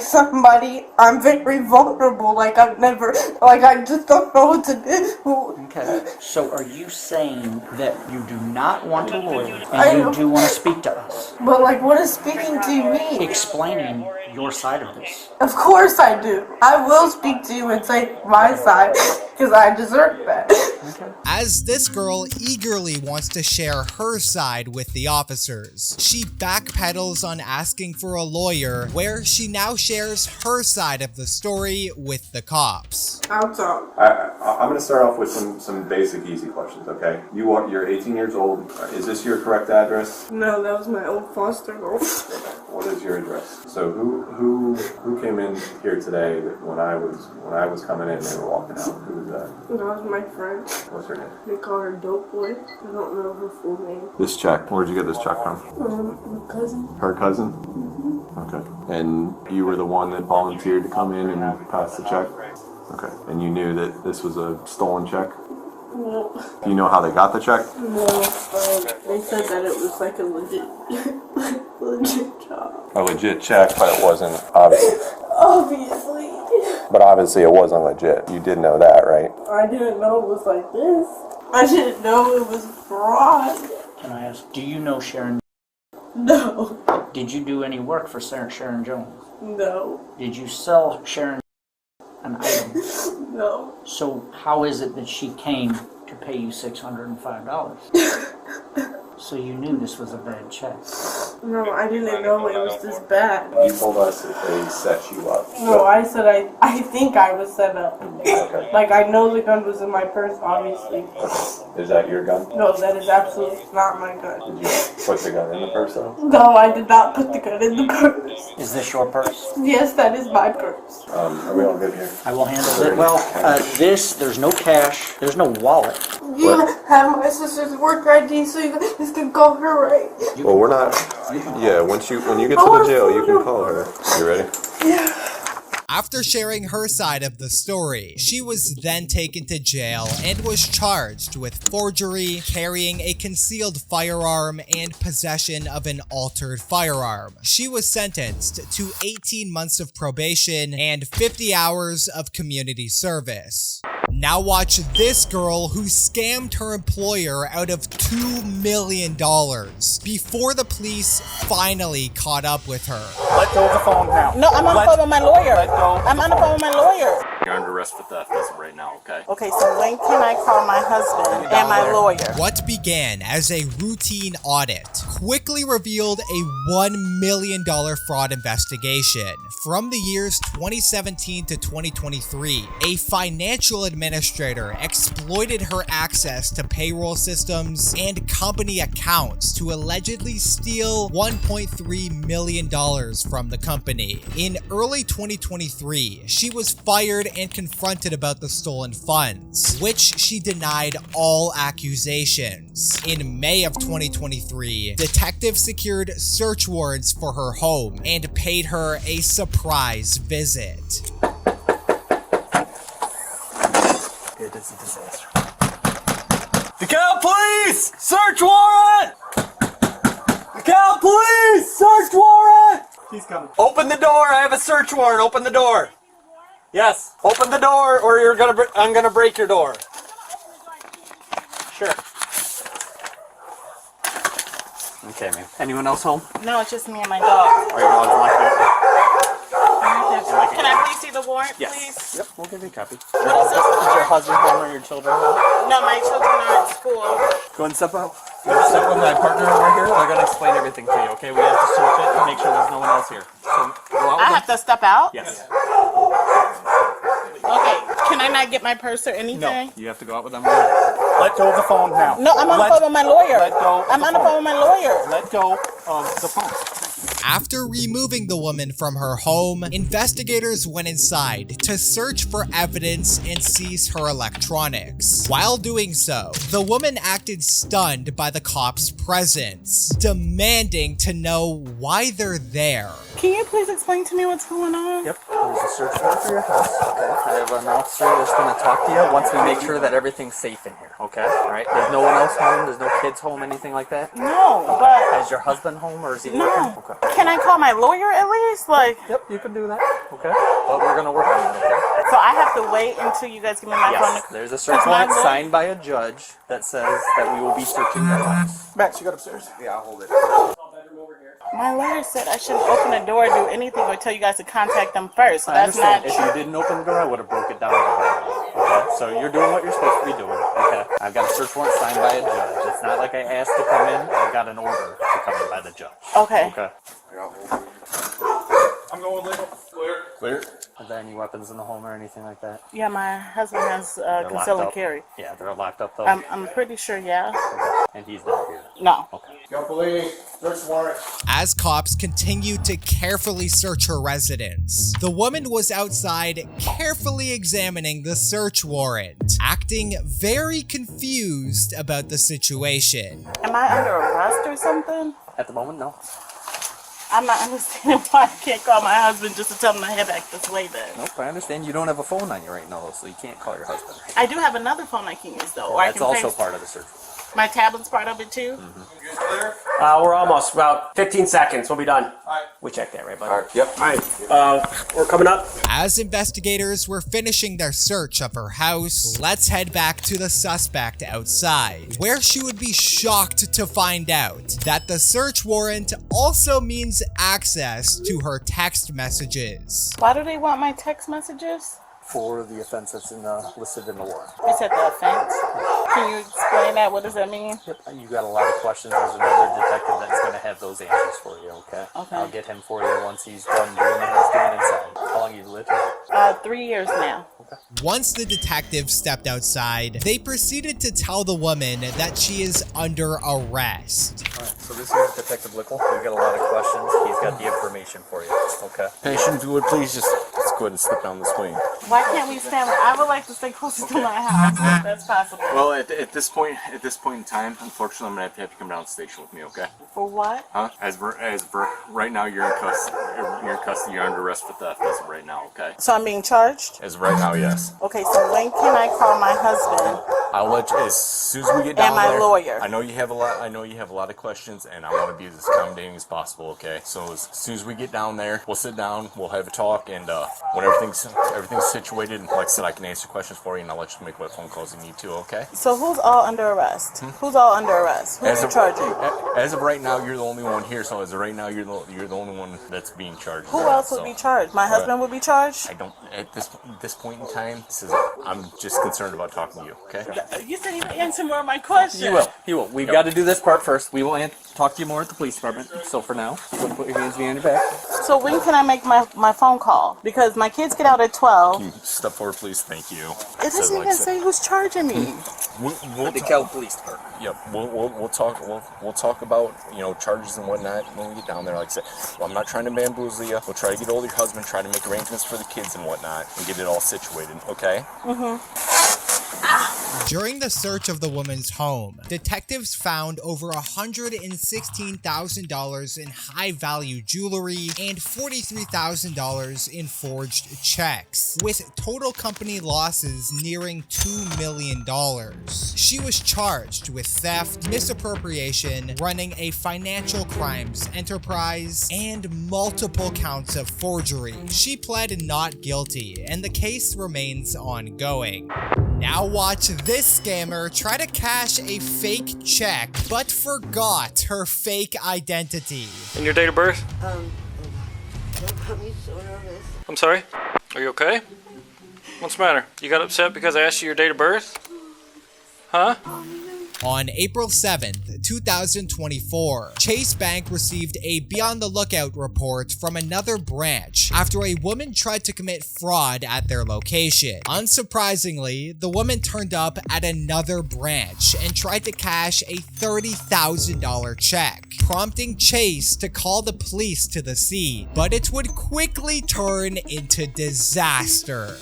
somebody. I'm very vulnerable. Like I've never, I just don't know what to do. Okay. So are you saying that you do not want a lawyer and you do want to speak to us? But what is speaking to me? Explaining your side of this. Of course I do. I will speak to you and say my side because I deserve that. As this girl eagerly wants to share her side with the officers, she backpedals on asking for a lawyer, where she now shares her side of the story with the cops. I'll talk. I'm going to start off with some basic, easy questions, okay? You're 18 years old. Is this your correct address? No, that was my old foster home. What is your address? So who came in here today when I was coming in and they were walking out? Who was that? That was my friend. What's her name? They call her Dope Boy. I don't know her full name. This check. Where'd you get this check from? My cousin. Her cousin? Okay. And you were the one that volunteered to come in and pass the check? Okay. And you knew that this was a stolen check? No. Do you know how they got the check? No. They said that it was like a legit job. A legit check, but it wasn't, obviously. Obviously. But obviously it wasn't legit. You did know that, right? I didn't know it was like this. I didn't know it was fraud. Can I ask, do you know Sharon? No. Did you do any work for Sharon Jones? No. Did you sell Sharon an item? No. So how is it that she came to pay you $605? So you knew this was a bad check. No, I didn't know it was this bad. You told us that they set you up. No, I said I think I was set up. Okay. Like, I know the gun was in my purse, obviously. Is that your gun? No, that is absolutely not my gun. Did you put the gun in the purse though? No, I did not put the gun in the purse. Is this your purse? Yes, that is my purse. Are we all good here? I will handle it. Well, there's no cash, there's no wallet. You have my sister's work ID, so you guys can call her, right? Well, we're not. Yeah, when you get to the jail, you can call her. You ready? Yeah. After sharing her side of the story, she was then taken to jail and was charged with forgery, carrying a concealed firearm, and possession of an altered firearm. She was sentenced to 18 months of probation and 50 hours of community service. Now watch this girl who scammed her employer out of $2 million before the police finally caught up with her. Let go of the phone now. No, I'm on the phone with my lawyer. I'm on the phone with my lawyer. You're under arrest for theft as of right now, okay? Okay, so when can I call my husband and my lawyer? What began as a routine audit quickly revealed a $1 million fraud investigation. From the years 2017 to 2023, a financial administrator exploited her access to payroll systems and company accounts to allegedly steal $1.3 million from the company. In early 2023, she was fired and confronted about the stolen funds, which she denied all accusations. In May of 2023, detectives secured search warrants for her home and paid her a surprise visit. It is a disaster. DeKalb Police! Search warrant! DeKalb Police! Search warrant! He's coming. Open the door! I have a search warrant. Open the door. Yes. Open the door, or I'm gonna break your door. Sure. Okay, man. Anyone else home? No, it's just me and my dog. Are your dogs locked up? Can I please see the warrant, Yes. please? Yep, we'll give you a copy. What is this? Is your husband home or your children home? No, my children are at school. Go and step out. You step with my partner over here. We're gonna explain everything to you, okay? We have to search it and make sure there's no one else here. So go out I have to step out? Yes. Okay, can I not get my purse or anything? No, you have to go out with them. Let go of the phone now. No, I'm on the phone with my lawyer. Let go. I'm on the phone with my lawyer. Let go of the phone. After removing the woman from her home, investigators went inside to search for evidence and seize her electronics. While doing so, the woman acted stunned by the cops' presence, demanding to know why they're there. Can you please explain to me what's going on? Yep, there's a search warrant for your house. Okay. I have an officer that's going to talk to you once we make sure that everything's safe in here. Okay. All right. There's no one else home. There's no kids home. Anything like that. No, but Is your husband home or is he no. working? Okay. Can I call my lawyer at least? Like. Yep, you can do that. Okay. But we're going to work on that. Okay. So I have to wait until you guys give me my phone. Yes. There's a search warrant signed by a judge that says that we will be searching your house. Max, you got upstairs? Yeah, I'll hold it. My lawyer said I shouldn't open the door or do anything or tell you guys to contact them first. So I that's understand. not If true. you didn't open the door, I would have broke it down already. Okay, so you're doing what you're supposed to be doing. Okay, I've got a search warrant signed by a judge. It's not like I asked to come in. I've got an order to come in by the judge. Okay. Okay. I'm going legal. Clear. Are there any weapons in the home or anything like that? Yeah, my husband has They're concealed locked up? carry. Yeah, they're locked up though. I'm pretty sure, yeah. And he's not here. No. Okay. Yo, police, search warrant. As cops continued to carefully search her residence, the woman was outside carefully examining the search warrant, acting very confused about the situation. Am I under arrest or something? At the moment, no. I'm not understanding why I can't call my husband just to tell him to head back this way then. Nope, I understand you don't have a phone on you right now, though, so you can't call your husband. I do have another phone I can use though. Well, or I that's can also pay- part of the search. My tablet's part of it too? We're almost about 15 seconds. We'll be done. All right. We checked that, right, buddy? All right. Yep. All right. We're coming up. As investigators were finishing their search of her house, let's head back to the suspect outside, where she would be shocked to find out that the search warrant also means access to her text messages. Why do they want my text messages? For the offense that's listed in the warrant. You said the offense? Can you explain that? What does that mean? Yep. You got a lot of questions. There's another detective that's going to have those answers for you, okay? Okay. I'll get him for you once he's done doing what he's doing inside. How long have you lived here? 3 years now. Once the detective stepped outside, they proceeded to tell the woman that she is under arrest. Alright, so this is Detective Lickle. We've got a lot of questions. He's got the information for you, okay? Patient, if you would please just let's go ahead and slip down the swing. Why can't we stand? I would like to stay closer to my house if that's possible. Well, at this point in time, unfortunately, I'm gonna have to come down to the station with me, okay? For what? Huh? As for right now, you're in custody. You're in custody. You're under arrest for theft as of right now, okay? So I'm being charged? As of right now, yes. Okay, so when can I call my husband? I'll let you as soon as we get down And my there. lawyer. I know you have a lot of questions, and I want to be as accommodating as possible. Okay, so as soon as we get down there, we'll sit down, we'll have a talk, and when everything's situated, and like I said, I can answer questions for you, and I'll let you make what phone calls you need to. Okay. So who's all under arrest? Who's all under arrest? Who's in charge? As of right now, you're the only one here. So as of right now, you're the only one that's being charged. Who else would be charged? My husband would be charged? I don't at this point in time. I'm just concerned about talking to you. Okay. You said you would answer more of my questions. He will. We've got to do this part first. We will talk to you more at the police department. So for now, put your hands behind your back. So when can I make my phone call? Because my kids get out at 12. Can you step forward, please? Thank you. It doesn't even say who's charging me. We'll the Cal Police Department. Yep. We'll talk about charges and whatnot when we get down there. Like I said, well, I'm not trying to bamboozle you. We'll try to get hold of your husband, try to make arrangements for the kids and whatnot, and get it all situated. Okay. During the search of the woman's home, detectives found over $116,000 in high-value jewelry and $43,000 in forged checks, with total company losses nearing $2 million. She was charged with theft, misappropriation, running a financial crimes enterprise, and multiple counts of forgery. She pled not guilty, and the case remains ongoing. Now watch this scammer try to cash a fake check, but forgot her fake identity. And your date of birth? I'm sorry? Are you okay? What's the matter? You got upset because I asked you your date of birth? Huh? On April 7th, 2024, Chase Bank received a Be on the Lookout report from another branch after a woman tried to commit fraud at their location. Unsurprisingly, the woman turned up at another branch and tried to cash a $30,000 check, prompting Chase to call the police to the scene, but it would quickly turn into disaster.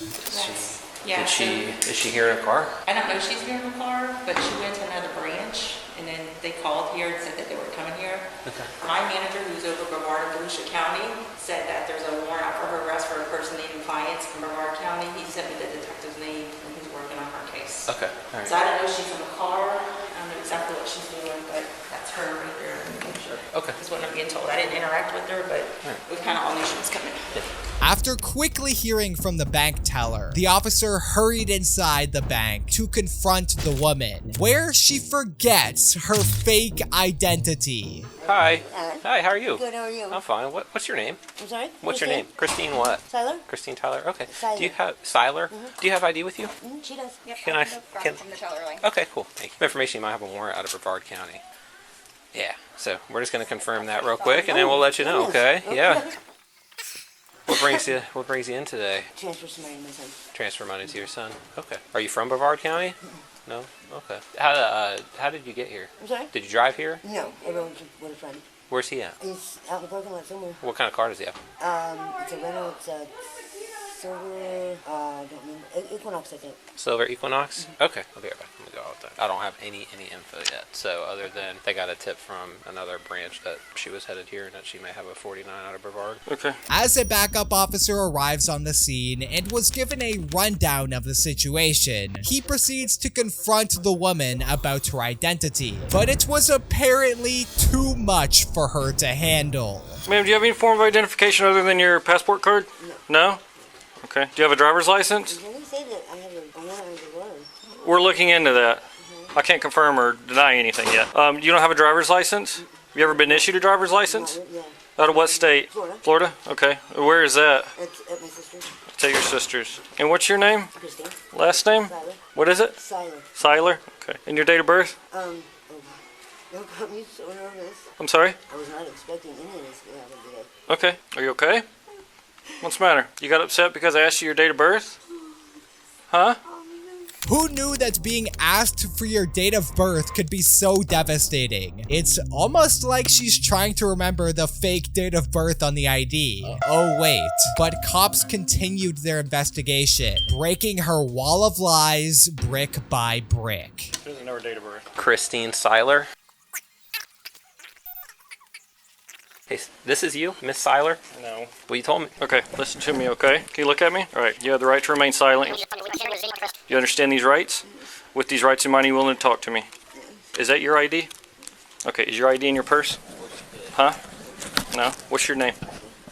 Yeah, Is she here in a car? I don't know if she's here in the car, but she went to another branch, and then they called here and said that they were coming here. Okay. My manager, who's over Brevard and Volusia County, said that there's a warrant out for her arrest for a person named Defiance from Brevard County. He sent me the detective's name, and he's working on her case. Okay. All right. So I don't know if she's in the car. I don't know exactly what she's doing, but that's her right there. Okay. That's what I'm getting told. I didn't interact with her, but we kind of all knew she was coming. After quickly hearing from the bank teller, the officer hurried inside the bank to confront the woman, where she forgets her fake identity. Hi. Hi, how are you? Good, how are you? I'm fine. What's your name? I'm sorry? What's your name? Christine what? Tyler? Christine Tyler. Okay. Siler. Do you have Siler? Do you have ID with you? She does. Yep. Can I? Can, From the teller line. okay, cool. Thank you. Information you might have a warrant out of Brevard County. Yeah. So we're just going to confirm that real quick, and then we'll let you know. Okay? Yeah. What brings you in today? Transfer some money to my son. Transfer money to your son. Okay. Are you from Brevard County? No? Okay. How did you get here? I'm sorry? Did you drive here? No, I rode with a friend. Where's he at? He's out in the parking lot somewhere. What kind of car does he have? It's a rental. It's a silver. I don't remember. Equinox, I think. Silver Equinox? Okay, I'll be right back. I'm gonna go out there. I don't have any info yet. So other than they got a tip from another branch that she was headed here and that she may have a 49 out of Brevard. Okay. As a backup officer arrives on the scene and was given a rundown of the situation, he proceeds to confront the woman about her identity. But it was apparently too much for her to handle. Ma'am, do you have any form of identification other than your passport card? No? Okay. Do you have a driver's license? I didn't say that I have a warrant. We're looking into that. I can't confirm or deny anything yet. You don't have a driver's license? Have you ever been issued a driver's license? Yeah. Out of what state? Florida. Florida? Okay. Where is that? It's at my sister's. It's at your sister's. And what's your name? Christine. Last name? Siler. What is it? Siler. Siler? Okay. And your date of birth? Don't got me so nervous. I'm sorry? I was not expecting any of this to happen today. Okay. Are you okay? What's the matter? You got upset because I asked you your date of birth? Huh? Who knew that being asked for your date of birth could be so devastating? It's almost like she's trying to remember the fake date of birth on the ID. Oh wait, but cops continued their investigation, breaking her wall of lies brick by brick. There's another date of birth. Christine Siler. Hey, this is you, Miss Siler? No. Well, you told me. Okay, listen to me, okay? Can you look at me? All right, you have the right to remain silent. You understand these rights? With these rights in mind, are you willing to talk to me? Is that your ID? Okay, is your ID in your purse? Huh? No? What's your name?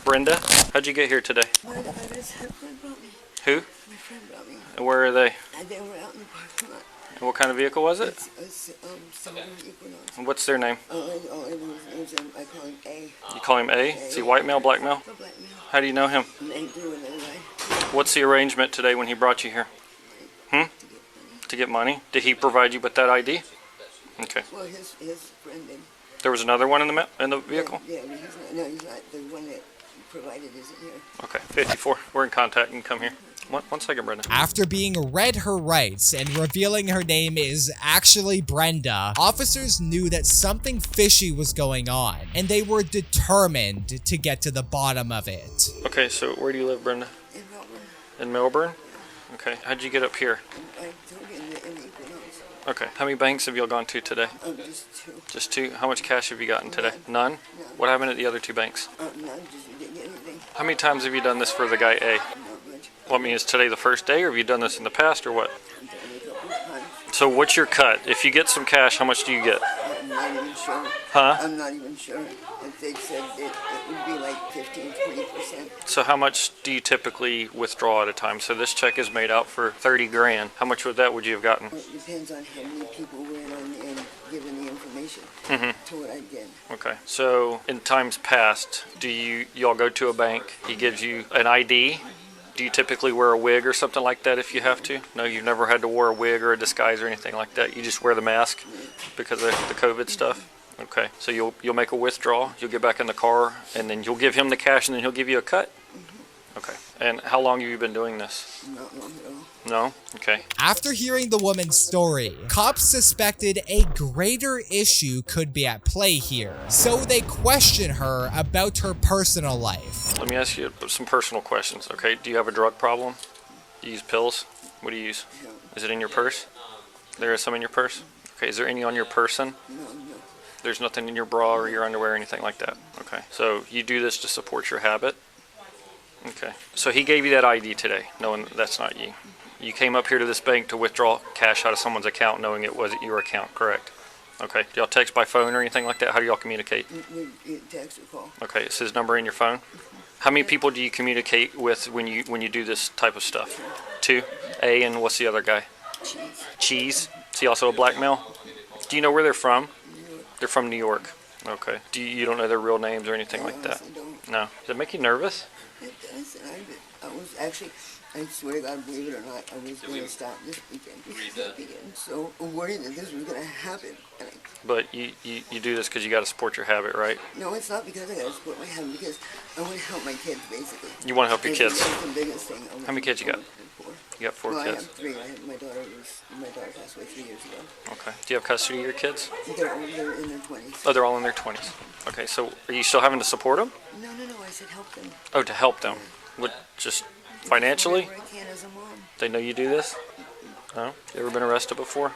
Brenda? How'd you get here today? My friend brought me. Who? My friend brought me. And where are they? They were out in the parking lot. And what kind of vehicle was it? It's silver Equinox. And what's their name? I know his name. I call him A. You call him A? Is he white male, black male? Black male. How do you know him? They do it anyway. What's the arrangement today when he brought you here? To get money? Did he provide you with that ID? Okay. Well, his friend did. There was another one in the vehicle? Yeah, but he's not the one that provided isn't here. Okay, 54. We're in contact. You can come here. One second, Brenda. After being read her rights and revealing her name is actually Brenda, officers knew that something fishy was going on, and they were determined to get to the bottom of it. Okay, so where do you live, Brenda? In Melbourne. In Melbourne? Okay, how'd you get up here? I told you in the Equinox. Okay, how many banks have you all gone to today? Just two. Just two? How much cash have you gotten today? None? What happened at the other two banks? None, just didn't get anything. How many times have you done this for the guy A? Not much. Well, I mean, is today the first day, or have you done this in the past, or what? I've done it a couple of times. So what's your cut? If you get some cash, how much do you get? I'm not even sure. Huh? I'm not even sure. They said it would be like 15-20%. So how much do you typically withdraw at a time? So this check is made out for 30 grand. How much would you have gotten? It depends on how many people were in on and given the information to what I get. Okay. So in times past, do y'all go to a bank? He gives you an ID. Do you typically wear a wig or something like that if you have to? No, you've never had to wear a wig or a disguise or anything like that. You just wear the mask because of the COVID stuff. Okay. So you'll make a withdrawal. You'll get back in the car, and then you'll give him the cash, and then he'll give you a cut. Okay. And how long have you been doing this? Not long at all. No? Okay. After hearing the woman's story, cops suspected a greater issue could be at play here, so they question her about her personal life. Let me ask you some personal questions, okay? Do you have a drug problem? Do you use pills? What do you use? Is it in your purse? There is some in your purse? Okay, is there any on your person? No. There's nothing in your bra or your underwear or anything like that? Okay. So you do this to support your habit? Okay. So he gave you that ID today, knowing that's not you. You came up here to this bank to withdraw cash out of someone's account, knowing it wasn't your account, correct? Okay. Do y'all text by phone or anything like that? How do y'all communicate? We text or call. Okay. Is his number in your phone? How many people do you communicate with when you do this type of stuff? Two? A, and what's the other guy? Cheese. Cheese? Is he also a black male? Do you know where they're from? They're from New York. Okay. You don't know their real names or anything like that? I don't. No. Does it make you nervous? It does. I was actually, I swear to God, believe it or not, I was going to stop this weekend. So worried that this was going to happen. But you do this because you got to support your habit, right? No, it's not because I got to support my habit, because I want to help my kids, basically. You want to help your kids? That's the biggest thing. How many kids you got? You got 4 Well, I kids? have 3. My daughter passed away 3 years ago. Okay. Do you have custody of your kids? They're in their 20s. Oh, they're all in their 20s. Okay, so are you still having to support them? No, I said help them. Oh, to help them. What, just financially? Whatever I can as a mom. They know you do this? No? You ever been arrested before?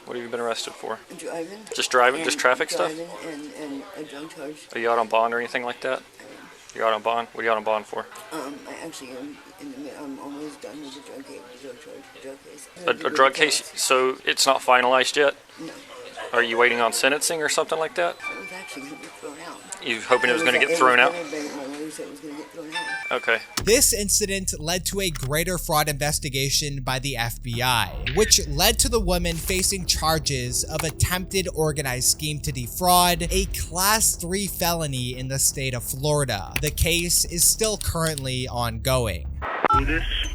What have you been arrested for? Driving. Just driving? Just traffic stuff? Driving and a drug charge. Are you out on bond or anything like that? You're out on bond? What are you out on bond for? I actually am I'm almost done with the drug case. A drug case? So it's not finalized yet? No. Are you waiting on sentencing or something like that? It was actually going to get thrown out. You hoping it was going to get thrown out? My lawyer said it was going to get thrown out. Okay. This incident led to a greater fraud investigation by the FBI, which led to the woman facing charges of attempted organized scheme to defraud, a Class 3 felony in the state of Florida. The case is still currently ongoing.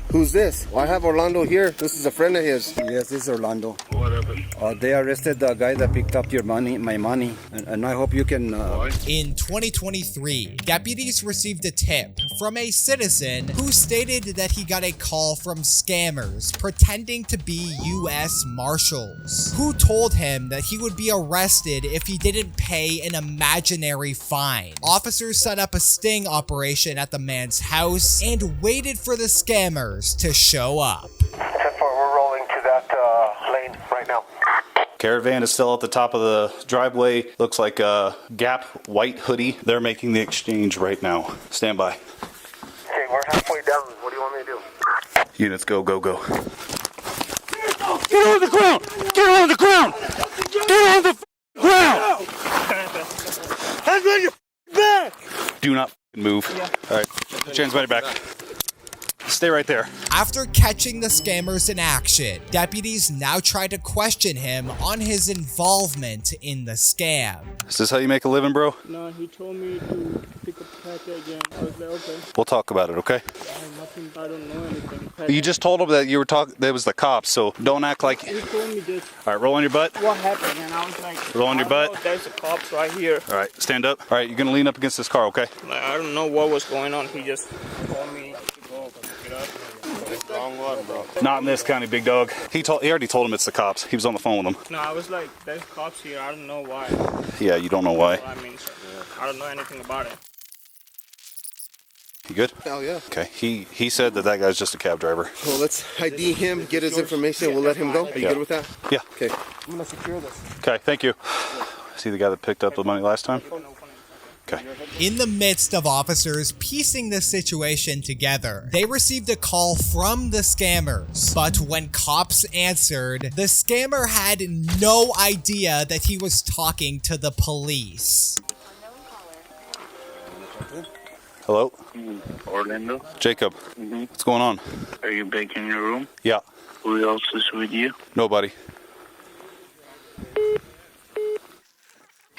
Who's this? Well, I have Orlando here. This is a friend of his. Yes, this is Orlando. What happened? They arrested the guy that picked up my money, and I hope you can... In 2023, deputies received a tip from a citizen who stated that he got a call from scammers pretending to be U.S. Marshals, who told him that he would be arrested if he didn't pay an imaginary fine. Officers set up a sting operation at the man's house and waited for the scammers to show up. 10-4, we're rolling to that lane right now. Caravan is still at the top of the driveway. Looks like a Gap white hoodie. They're making the exchange right now. Stand by. Okay, we're halfway down. What do you want me to do? Units, go, go, go. Get on the ground! Get on the ground! Get on the ground! That's when you're back! Do not move. All right, put your hands behind your back. Stay right there. After catching the scammers in action, deputies now try to question him on his involvement in the scam. Is this how you make a living, bro? No, he told me to pick up the package and I was like, okay. We'll talk about it, okay? I don't know anything. You just told him that you were talking. That was the cops, so don't act like. He told me this. All right, roll on your butt. What happened? And I was like, Roll on your butt. There's the cops right here. All right, stand up. All right, you're gonna lean up against this car, okay? Like, I don't know what was going on. He just told me to go pick it up. Wrong one, bro. Not in this county, big dog. He already told him it's the cops. He was on the phone with them. No, I was like, there's cops here. I don't know why. Yeah, you don't know why. I mean, I don't know anything about it. You good? Hell yeah. Okay. He said that guy's just a cab driver. Well, let's ID him, get his information. We'll let him go. Are you good with that? Yeah. Okay. I'm gonna secure this. Okay. Thank you. See the guy that picked up the money last time? Okay. In the midst of officers piecing the situation together, they received a call from the scammers. But when cops answered, the scammer had no idea that he was talking to the police. Hello? Orlando? Jacob. What's going on? Are you back in your room? Yeah. Who else is with you? Nobody.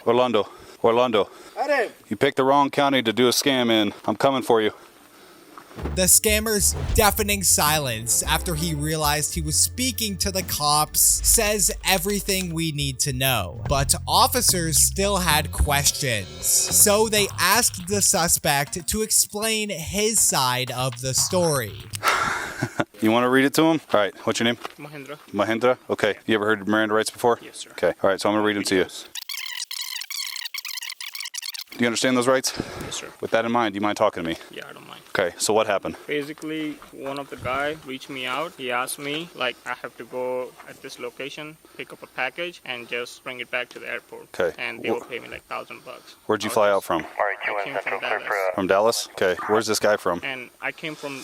Orlando. You picked the wrong county to do a scam in. I'm coming for you. The scammer's deafening silence after he realized he was speaking to the cops says everything we need to know. But officers still had questions, so they asked the suspect to explain his side of the story. You want to read it to him? All right. What's your name? Mahendra. Mahendra? Okay. You ever heard of Miranda rights before? Yes, sir. Okay. All right. So I'm going to read them to you. Do you understand those rights? Yes, sir. With that in mind, do you mind talking to me? Yeah, I don't mind. Okay, so what happened? Basically, one of the guy reached me out. He asked me, like, I have to go at this location, pick up a package, and just bring it back to the airport. Okay. And they will pay me like $1,000. Where'd you fly out from? I came from Dallas. From Dallas? Okay. Where's this guy from? And I came from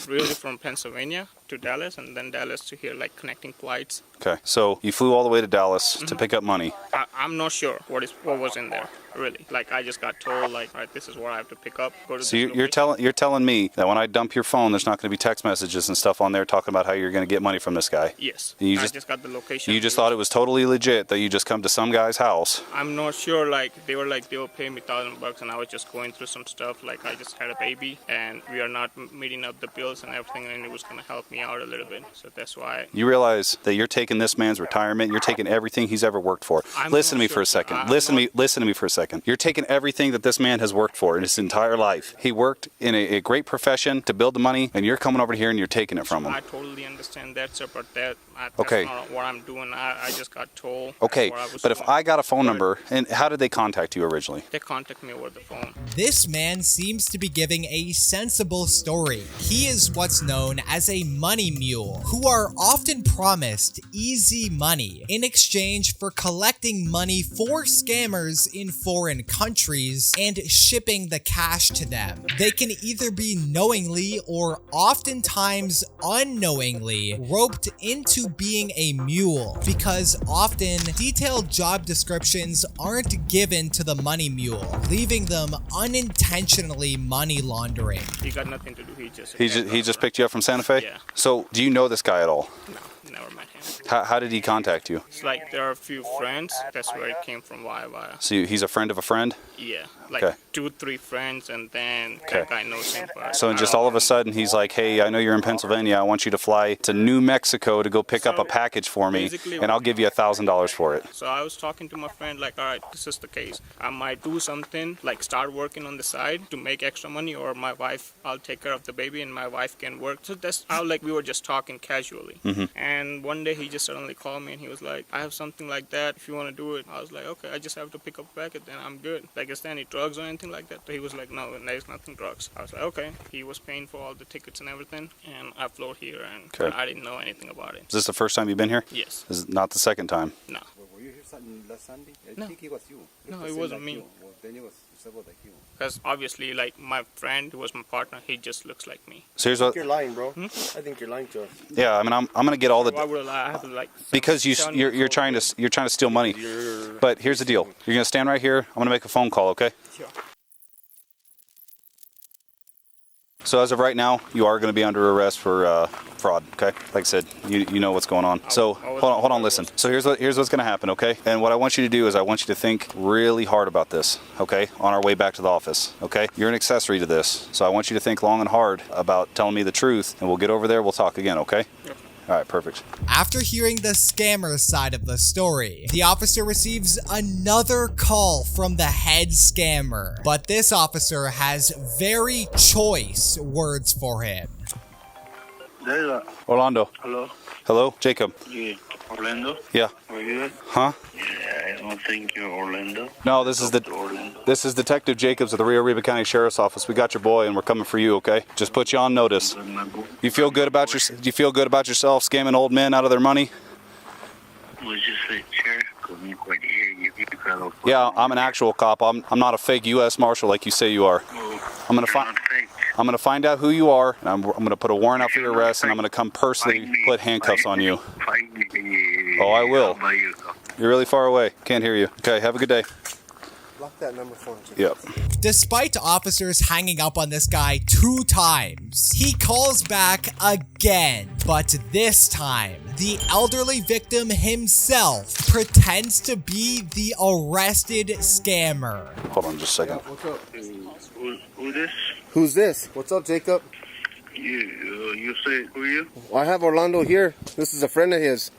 Pennsylvania to Dallas, and then Dallas to here, like connecting flights. Okay. So you flew all the way to Dallas to pick up money. I'm not sure what was in there, really. Like, I just got told, like, all right, this is what I have to pick up. Go to So you're telling me that when I dump your phone, there's not going to be text messages and stuff on there talking about how you're going to get money from this guy? Yes. I just got the location. You just thought it was totally legit that you just come to some guy's house. I'm not sure. Like, they were like, they will pay me $1,000, and I was just going going through some stuff. Like I just had a baby, and we are not meeting up the bills and everything, and it was going to help me out a little bit. So that's why. You realize that you're taking this man's retirement. You're taking everything he's ever worked for. Listen to me for a second. Listen to me for a second. You're taking everything that this man has worked for in his entire life. He worked in a great profession to build the money, and you're coming over here and you're taking it from him. I totally understand that, sir, but that's Okay. not what I'm doing. I just got told. Okay, what I was but if doing. I got a phone number, and how did they contact you originally? They contact me over the phone. This man seems to be giving a sensible story. He is what's known as a money mule, who are often promised easy money in exchange for collecting money for scammers in foreign countries and shipping the cash to them. They can either be knowingly or oftentimes unknowingly roped into being a mule, because often detailed job descriptions aren't given to the money mule, leaving them unintentionally money laundering. He got nothing to do. He just picked you up from Santa Fe? Yeah. So, do you know this guy at all? No, never met him. How did he contact you? It's like there are a few friends. That's where it came from. Via. So he's a friend of a friend? Yeah, like Okay. 2-3 friends, and then Okay. that guy knows him. But So just all of a sudden he's like, hey, I know you're in Pennsylvania. I want you to fly to New Mexico to go pick up a package for me, and I'll give you $1,000 for it. So I was talking to my friend, like, all right, this is the case. I might do something, like start working on the side to make extra money, or my wife, I'll take care of the baby and my wife can work. So that's how, like, we were just talking casually. And one day he just suddenly called me and he was like, I have something like that. If you want to do it. I was like, okay, I just have to pick up a packet, then I'm good. Like, is there any drugs or anything like that? So he was like, no, there's nothing drugs. I was like, okay. He was paying for all the tickets and everything, and I flew here, and Okay. I didn't know anything about it. Is this the first time you've been here? Yes. This is not the second time? No. Were you here last Sunday? I No. think it was you. No, it wasn't me. Well, then it was several like you. Because obviously, like, my friend who was my partner, he just looks like me. So here's I what... think you're lying, bro. I think you're lying to us. Yeah, I mean, I'm going to get all the... Why would I lie? I have to, like... Because you're trying to steal money. But here's the deal. You're going to stand right here. I'm going to make a phone call, okay? Sure. So as of right now, you are going to be under arrest for fraud, okay? Like I said, you know what's going on. So hold on, listen. So here's what's going to happen, okay? And what I want you to do is I want you to think really hard about this, okay? On our way back to the office, okay? You're an accessory to this, so I want you to think long and hard about telling me the truth, and we'll get over there, we'll talk again, okay? Yep. All right, perfect. After hearing the scammer side of the story, the officer receives another call from the head scammer, but this officer has very choice words for him. Orlando. Hello? Hello? Jacob. Yeah. Orlando? Yeah. Are you good? Huh? Yeah, I don't think you're Orlando. No, this is Detective Jacobs of the Rio Arriba County Sheriff's Office. We got your boy, and we're coming for you. Okay? Just put you on notice. You feel good about your? Do you feel good about yourself scamming old men out of their money? Was you say, Sheriff? Couldn't quite hear you. Yeah, I'm an actual cop. I'm not a fake U.S. Marshal like you say you are. I'm gonna find out who you are, and I'm gonna put a warrant out for your arrest, and I'm gonna come personally put handcuffs on you. Oh, I will. You're really far away. Can't hear you. Okay, have a good day. Lock that number for him. Yep. Despite officers hanging up on this guy 2 times, he calls back again, but this time, the elderly victim himself pretends to be the arrested scammer. Hold on just a second. What's up? Who this? Who's this? What's up, Jacob? You say, who are you? I have Orlando here. This is a friend of his.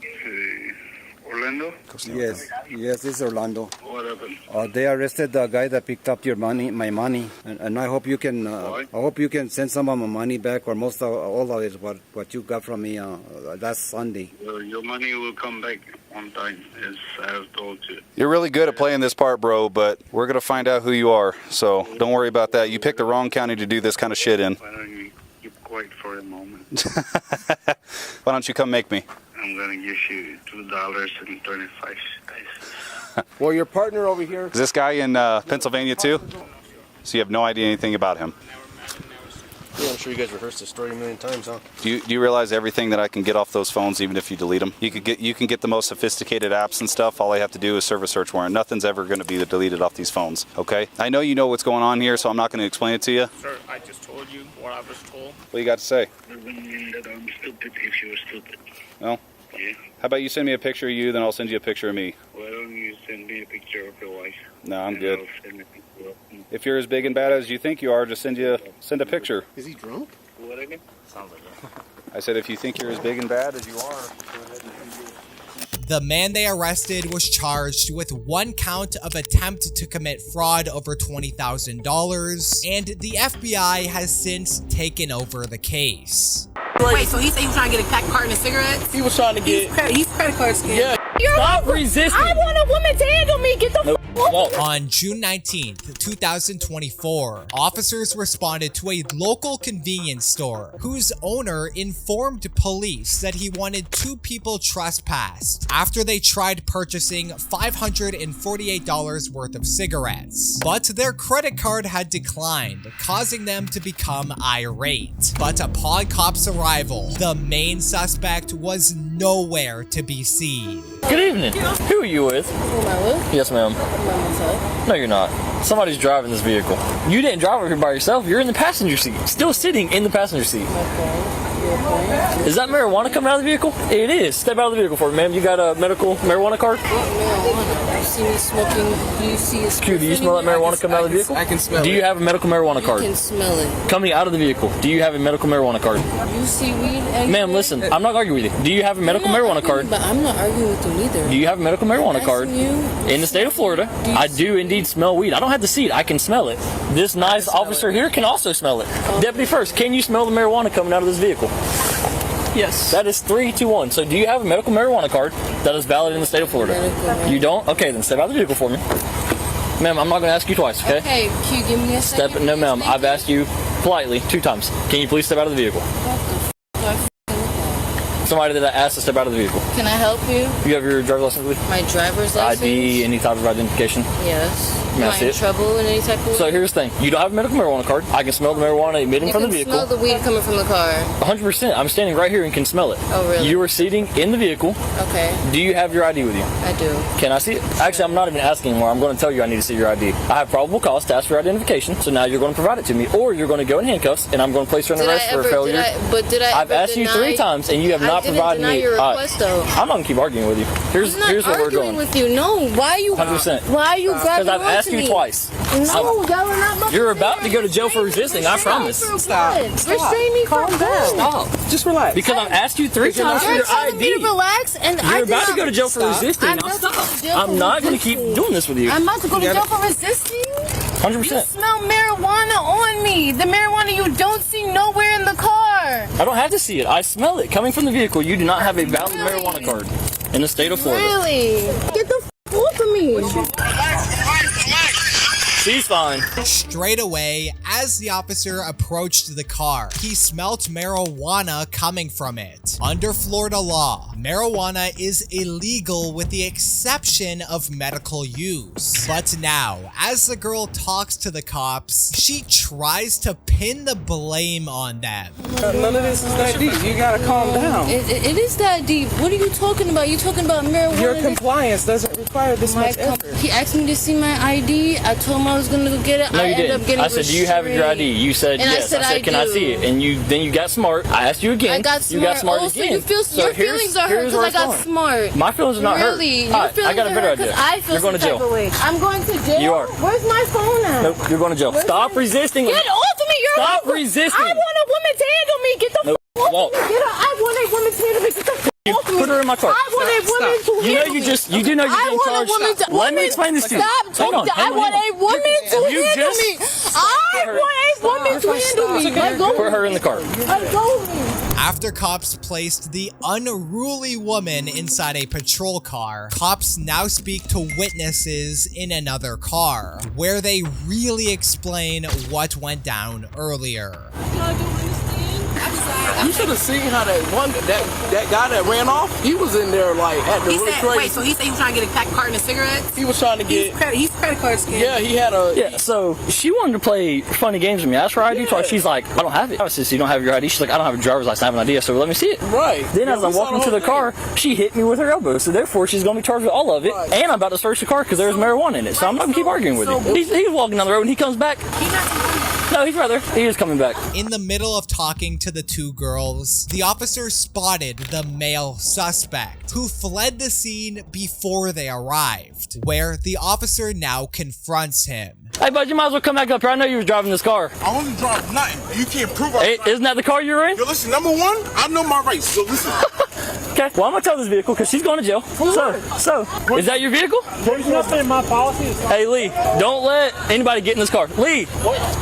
Orlando? Yes, this is Orlando. What happened? They arrested the guy that picked up my money, and I hope you can. I hope you can send some of my money back, or most of all of it, what you got from me last Sunday. Your money will come back on time, as I have told you. You're really good at playing this part, bro, but we're gonna find out who you are, so don't worry about that. You picked the wrong county to do this kind of shit in. Why don't you keep quiet for a moment? Why don't you come make me? I'm gonna give you $2.25. Well, your partner over here. Is this guy in Pennsylvania too? So you have no idea anything about him? Yeah, I'm sure you guys rehearsed this story a million times, huh? Do you realize everything that I can get off those phones, even if you delete them? You can get the most sophisticated apps and stuff. All I have to do is serve a search warrant. Nothing's ever going to be deleted off these phones. Okay? I know you know what's going on here, so I'm not going to explain it to you. Sir, I just told you what I was told. What do you got to say? Doesn't mean that I'm stupid if you're stupid. Well, Yeah. How about you send me a picture of you, then I'll send you a picture of me. Why don't you send me a picture of your wife? No, I'm And good. I'll send a picture of me. If you're as big and bad as you think you are, just send a picture. Is he drunk? What again? Sounds like it. I said if you think you're as big and bad as you are, go ahead and send me. The man they arrested was charged with 1 count of attempt to commit fraud over $20,000, and the FBI has since taken over the case. Wait, so he said he was trying to get a pack carton of cigarettes? He was trying to get. He's credit card scam. Yeah. Stop resisting. I want a woman to handle me. Get the On June 19th, 2024, officers responded to a local convenience store whose owner informed police that he wanted 2 people trespassed after they tried purchasing $548 worth of cigarettes. But their credit card had declined, causing them to become irate. But upon cops' arrival, the main suspect was nowhere to be seen. Good evening. Who are you with? Who am I with? Yes, ma'am. Myself. No, you're not. Somebody's driving this vehicle. You didn't drive over here by yourself. You're in the passenger seat. Still sitting in the passenger seat. Okay. Is that marijuana coming out of the vehicle? It is. Step out of the vehicle for me, ma'am. You got a medical marijuana card? What marijuana? You see me smoking? Do you see a Q, do you smell that marijuana coming out of the vehicle? I can smell it. Do you have a medical marijuana card? You can smell it. Coming out of the vehicle, do you have a medical marijuana card? You see weed? Ma'am, listen, I'm not arguing with you. Do you have a medical marijuana card? But I'm not arguing with you neither. Do you have a medical marijuana card? In the state of Florida, I do indeed smell weed. I don't have to see it, I can smell it. This nice officer here can also smell it. Deputy First, can you smell the marijuana coming out of this vehicle? Yes. That is 3, 2, 1. So do you have a medical marijuana card that is valid in the state of Florida? You don't? Okay, then step out of the vehicle for me. Ma'am, I'm not going to ask you twice, okay? Okay, can you give me a second? No, ma'am, I've asked you politely 2 times. Can you please step out of the vehicle? Somebody that I asked to step out of the vehicle. Can I help you? You have your driver's license with you? My driver's license? ID, any type of identification? Yes. May I Am I see in it? trouble in any type of way? So here's the thing. You don't have a medical marijuana card. I can smell the marijuana emitting from the vehicle. You can smell the weed coming from the car. 100%. I'm standing right here and can smell it. Oh, really? You are sitting in the vehicle. Okay. Do you have your ID with you? I do. Can I see it? Actually, I'm not even asking anymore. I'm going to tell you I need to see your ID. I have probable cause to ask for identification, so now you're going to provide it to me, or you're going to go in handcuffs, and I'm going to place you on arrest for failure. I've asked you 3 times, and you have not provided me. Your request, though. I'm not going to keep arguing with you. Here's where we're going. With you. No, why are you? 100%. Why are you grabbing Because I've asked you me? twice. No, y'all are not my You're about to go to jail for resisting, I promise. Stop. You're saying me calm down. Stop. Just relax. Because I've asked you 3 times for your telling me to ID. relax, and You're about to go to jail for resisting. I'm not going to keep doing this with you. I'm about to go to jail for resisting. 100%. You smell marijuana on me. The marijuana you don't see nowhere in the car. I don't have to see it. I smell it coming from the vehicle. You do not have a valid marijuana card in the state of Florida. Really? Get the f off of me. She's fine. Straight away, as the officer approached the car, he smelt marijuana coming from it. Under Florida law, marijuana is illegal with the exception of medical use. But now, as the girl talks to the cops, she tries to pin the blame on them. None of this is that deep. You gotta calm down. It is that deep. What are you talking about? You talking about marijuana? Your compliance doesn't require this much effort. He asked me to see my ID. I told him I was gonna go get it. No, you didn't. I said, do you have your ID? You said, and yes. I said, can I see it? And then you got smart. I asked you again. I got smart. You got smart also, again. You feel, so your feelings are hurt because I got smart. My feelings are not hurt. Really? All right, I got a better idea. I feel You're going to jail. I'm going to jail? You are. Where's my phone at? Nope, you're going to jail. Stop resisting. Get off of me. Stop resisting. I want a woman to handle me. Get the Walk. Get her. I want a woman to handle me. Get the off of me. Put her in my car. I want a woman to handle me. You do know you're getting charged. Let me explain this to you. Stop talking. I want a woman to handle me. I want a woman to handle me. Let go. Put her in the car. Let go of me. After cops placed the unruly woman inside a patrol car, cops now speak to witnesses in another car, where they really explain what went down earlier. You should have seen how that guy that ran off, he was in there like acting really crazy. Wait, so he said he was trying to get a pack carton of cigarettes? He was trying to get... He's credit card scam. Yeah, he had a... Yeah, so she wanted to play funny games with me. I asked her ID twice. She's like, I don't have it. I said, so you don't have your ID? She's like, I don't have a driver's license. I have an ID. So let me see it. Right. Then as I'm walking to the car, she hit me with her elbow. So therefore, she's going to be charged with all of it. Right. And I'm about to search the car because there's marijuana in it. So I'm not going to keep arguing with you. He's walking down the road and he comes back. No, he's right there. He is coming back. In the middle of talking to the two girls, the officer spotted the male suspect, who fled the scene before they arrived, where the officer now confronts him. Hey, bud, you might as well come back up here. I know you were driving this car. I wasn't driving nothing. You can't prove it. Isn't that the car you were in? Yo, listen, number one, I know my rights, so listen. Okay, well, I'm going to tow this vehicle because she's going to jail. So, is that your vehicle? There's nothing in my policy. Hey, Lee, don't let anybody get in this car. Lee,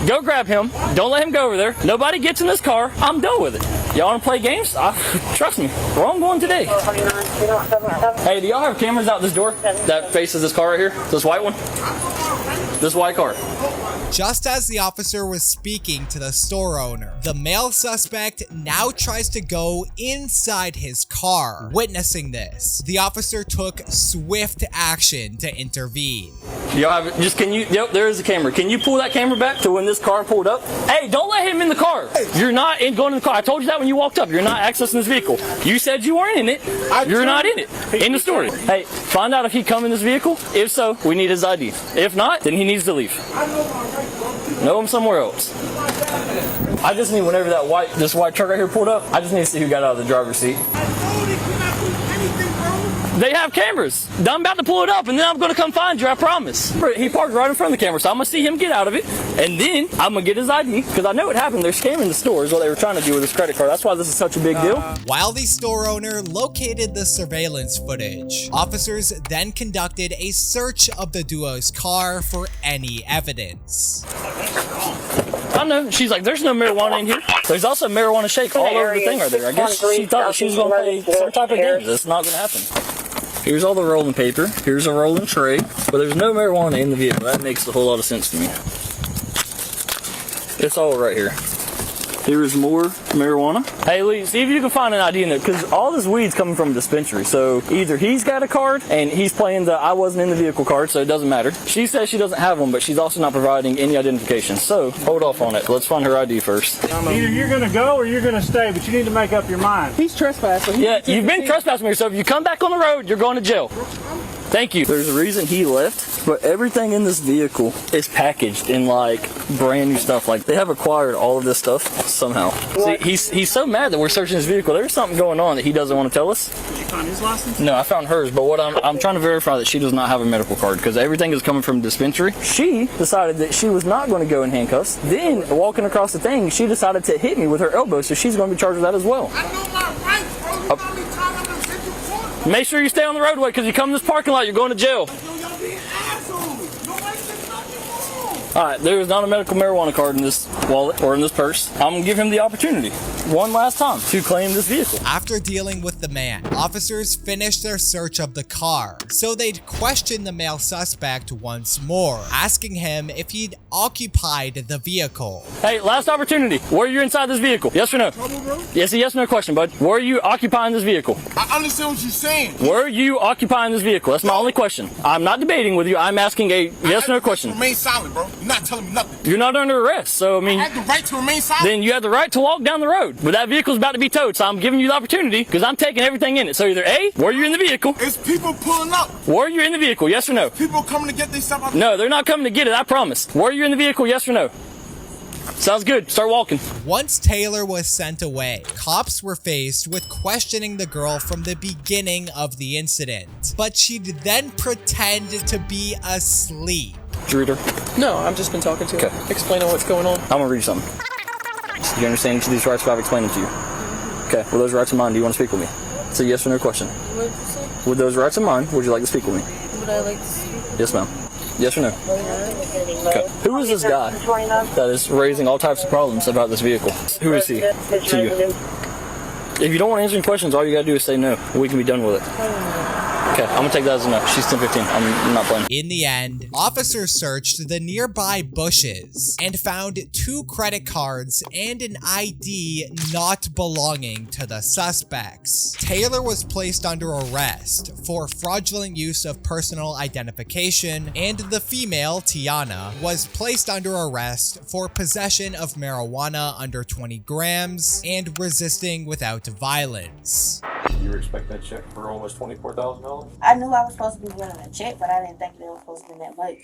go grab him. Don't let him go over there. Nobody gets in this car. I'm done with it. Y'all want to play games? Trust me, where I'm going today. Hey, do y'all have cameras out this door that faces this car right here? This white one? This white car. Just as the officer was speaking to the store owner, the male suspect now tries to go inside his car. Witnessing this, the officer took swift action to intervene. Y'all have it? Yep, there is a camera. Can you pull that camera back to when this car pulled up? Hey, don't let him in the car. You're not going in the car. I told you that when you walked up. You're not accessing this vehicle. You said you weren't in it. You're not in it. In the story. Hey, find out if he come in this vehicle. If so, we need his ID. If not, then he needs to leave. Know him somewhere else. I just need whenever this white truck right here pulled up, I just need to see who got out of the driver's seat. They have cameras. I'm about to pull it up and then I'm going to come find you, I promise. He parked right in front of the camera, so I'm going to see him get out of it and then I'm going to get his ID because I know what happened. They're scamming the store is what they were trying to do with his credit card. That's why this is such a big deal. While the store owner located the surveillance footage, officers then conducted a search of the duo's car for any evidence. I know. She's like, there's no marijuana in here. There's also marijuana shake all over the thing right there. I guess she thought she was going to play some type of game. That's not going to happen. Here's all the rolling paper. Here's a rolling tray. But there's no marijuana in the vehicle. That makes a whole lot of sense to me. It's all right here. Here's more marijuana. Hey, Lee, see if you can find an ID in there, because all this weed's coming from a dispensary. So either he's got a card and he's playing the I wasn't in the vehicle card, so it doesn't matter. She says she doesn't have one, but she's also not providing any identification. So hold off on it. Let's find her ID first. Either you're going to go or you're going to stay, but you need to make up your mind. He's trespassing. Yeah, you've been trespassing me, so if you come back on the road, you're going to jail. Thank you. There's a reason he left, but everything in this vehicle is packaged in like brand new stuff. Like they have acquired all of this stuff somehow. See, he's so mad that we're searching his vehicle. There's something going on that he doesn't want to tell us. Did you find his license? No, I found hers, but what I'm trying to verify that she does not have a medical card because everything is coming from the dispensary. She decided that she was not going to go in handcuffs. Then walking across the thing, she decided to hit me with her elbow, so she's going to be charged with that as well. I know my rights, bro. You know me time I'm gonna take you for. Make sure you stay on the roadway because you come in this parking lot, you're going to jail. Alright, there is not a medical marijuana card in this wallet or in this purse. I'm going to give him the opportunity, one last time, to claim this vehicle. After dealing with the man, officers finished their search of the car, so they'd question the male suspect once more, asking him if he'd occupied the vehicle. Hey, last opportunity. Were you inside this vehicle? Yes or no? Yes, a yes or no question, bud. Were you occupying this vehicle? I understand what you're saying. Were you occupying this vehicle? That's my only question. I'm not debating with you. I'm asking a yes or no question. Remain silent, bro. You're not telling me nothing. You're not under arrest, so I mean... I have the right to remain silent. Then you have the right to walk down the road. But that vehicle's about to be towed, so I'm giving you the opportunity because I'm taking everything in it. So either A, were you in the vehicle? It's people pulling up. Were you in the vehicle? Yes or no? People coming to get their stuff out. No, they're not coming to get it, I promise. Were you in the vehicle? Yes or no? Sounds good. Start walking. Once Taylor was sent away, cops were faced with questioning the girl from the beginning of the incident, but she'd then pretend to be asleep. Did you read her? No, I've just been talking to her, explaining what's going on. I'm gonna read you something. Do you understand each of these rights I've explained to you? Okay, with those rights in mind, do you want to speak with me? It's a yes or no question. What did you say? With those rights in mind, would you like to speak with me? Would I like to speak? Yes, ma'am. Yes or no? Okay. Who is this guy that is raising all types of problems about this vehicle? Who is he to you? If you don't want to answer any questions, all you gotta do is say no. We can be done with it. Okay, I'm gonna take that as a no. She's 10-15. I'm not playing. In the end, officers searched the nearby bushes and found 2 credit cards and an ID not belonging to the suspects. Taylor was placed under arrest for fraudulent use of personal identification, and the female, Tiana, was placed under arrest for possession of marijuana under 20 grams and resisting without violence. You expect that check for almost $24,000? I knew I was supposed to be getting a check, but I didn't think they were supposed to be that much.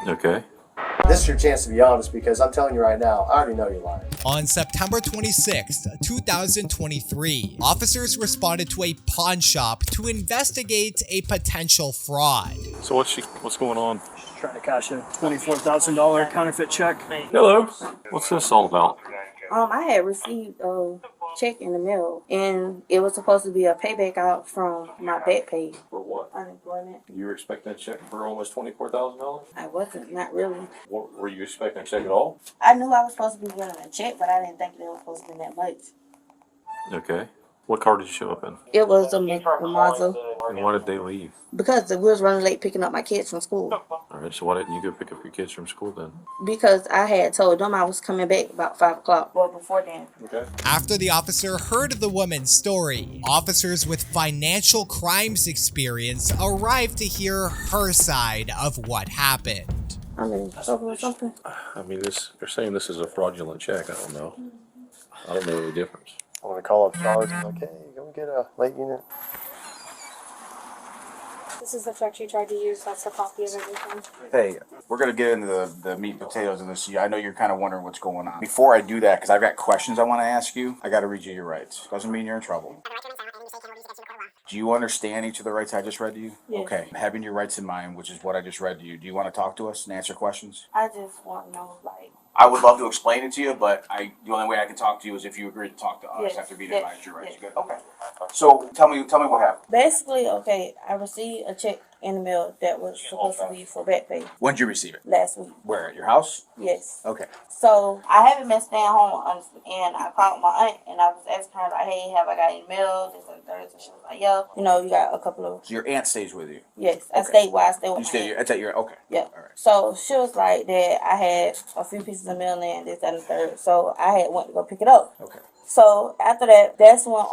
Okay. This is your chance to be honest, because I'm telling you right now, I already know you're lying. On September 26, 2023, officers responded to a pawn shop to investigate a potential fraud. So what's going on? Trying to cash a $24,000 counterfeit check. Hello. What's this all about? I had received a check in the mail, and it was supposed to be a payback out from my back pay. For what? Unemployment. You were expecting a check for almost $24,000? I wasn't, not really. What, were you expecting a check at all? I knew I was supposed to be getting a check, but I didn't think it was supposed to be that much. Okay. What car did you show up in? It was a Mazda. And why did they leave? Because we was running late picking up my kids from school. All right, so why didn't you go pick up your kids from school then? Because I had told them I was coming back about 5 o'clock. Well, before then. Okay. After the officer heard the woman's story, officers with financial crimes experience arrived to hear her side of what happened. I'm in trouble or something. I mean, they're saying this is a fraudulent check. I don't know. I don't know the difference. I want to call up Charles and like, hey, go get a late unit. This is the check she tried to use. That's a copy of everything. Hey, we're going to get into the meat and potatoes of this. I know you're kind of wondering what's going on. Before I do that, because I've got questions I want to ask you, I got to read you your rights. Doesn't mean you're in trouble. Do you understand each of the rights I just read to you? Yes. Okay. Having your rights in mind, which is what I just read to you, do you want to talk to us and answer questions? I just want to know, like... I would love to explain it to you, but the only way I can talk to you is if you agree to talk to us Yes, after being yes, advised your rights. yes. Good. Okay. So tell me what happened. Basically, okay, I received a check in the mail that was supposed to be for back pay When did you receive it? last week. Where, at your house? Yes. Okay. So I haven't been staying home, and I called my aunt, and I was asking her, like, hey, have I got any mail? This and that. And she was like, yeah, you got a couple of... So your aunt stays with you? Yes, I stayed with my aunt. It's at your... Okay. Yeah. All right. So she was like that I had a few pieces of mail in, this, that, and the third. So I had went to go pick it up. Okay. So after that, that's when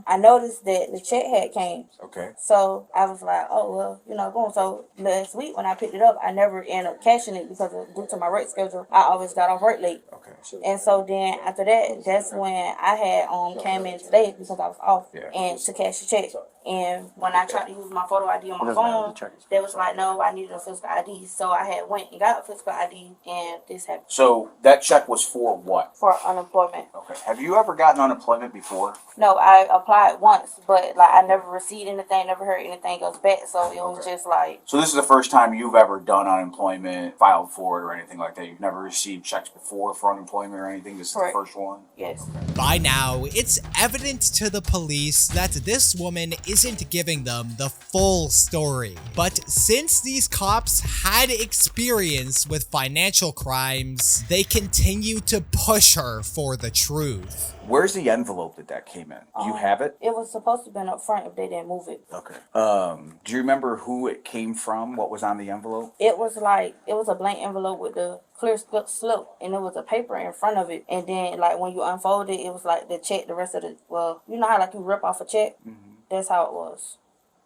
I noticed that the check had came. Okay. So I was like, oh well, boom. So last week when I picked it up, I never ended up cashing it because due to my work schedule, I always got off work late. Okay. And so then after that, that's when I had came in today because I was off and to cash the check. And when I tried to use my photo ID on my phone, they was like, no, I needed a physical ID. So I had went and got a physical ID, and this happened. So that check was for what? For unemployment. Okay. Have you ever gotten unemployment before? No, I applied once, but like I never received anything, never heard anything else back. So it was just like. So this is the first time you've ever done unemployment, filed for it, or anything like that. You've never received checks before for unemployment or anything. This is the first one. Yes. By now, it's evident to the police that this woman isn't giving them the full story. But since these cops had experience with financial crimes, they continue to push her for the truth. Where's the envelope that came in? Do you have it? It was supposed to have been up front if they didn't move it. Okay. Do you remember who it came from? What was on the envelope? It was a blank envelope with the clear slip, and it was a paper in front of it. And then like when you unfold it, it was like the check, the rest of the, well, you know how like you rip off a check? Mm-hmm. That's how it was.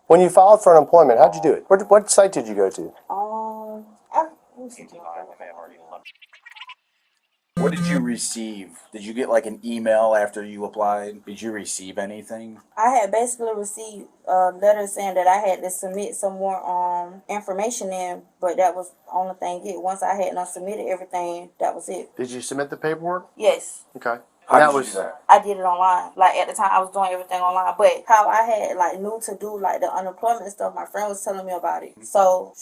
When you filed for unemployment, how'd you do it? What site did you go to? What did you receive? Did you get like an email after you applied? Did you receive anything? I had basically received a letter saying that I had to submit some more information in, but that was the only thing it. Once I had not submitted everything, that was it. Did you submit the paperwork? Yes. Okay. How did you do that? I did it online. Like at the time I was doing everything online. But how I had like knew to do like the unemployment stuff, my friend was telling me about it. So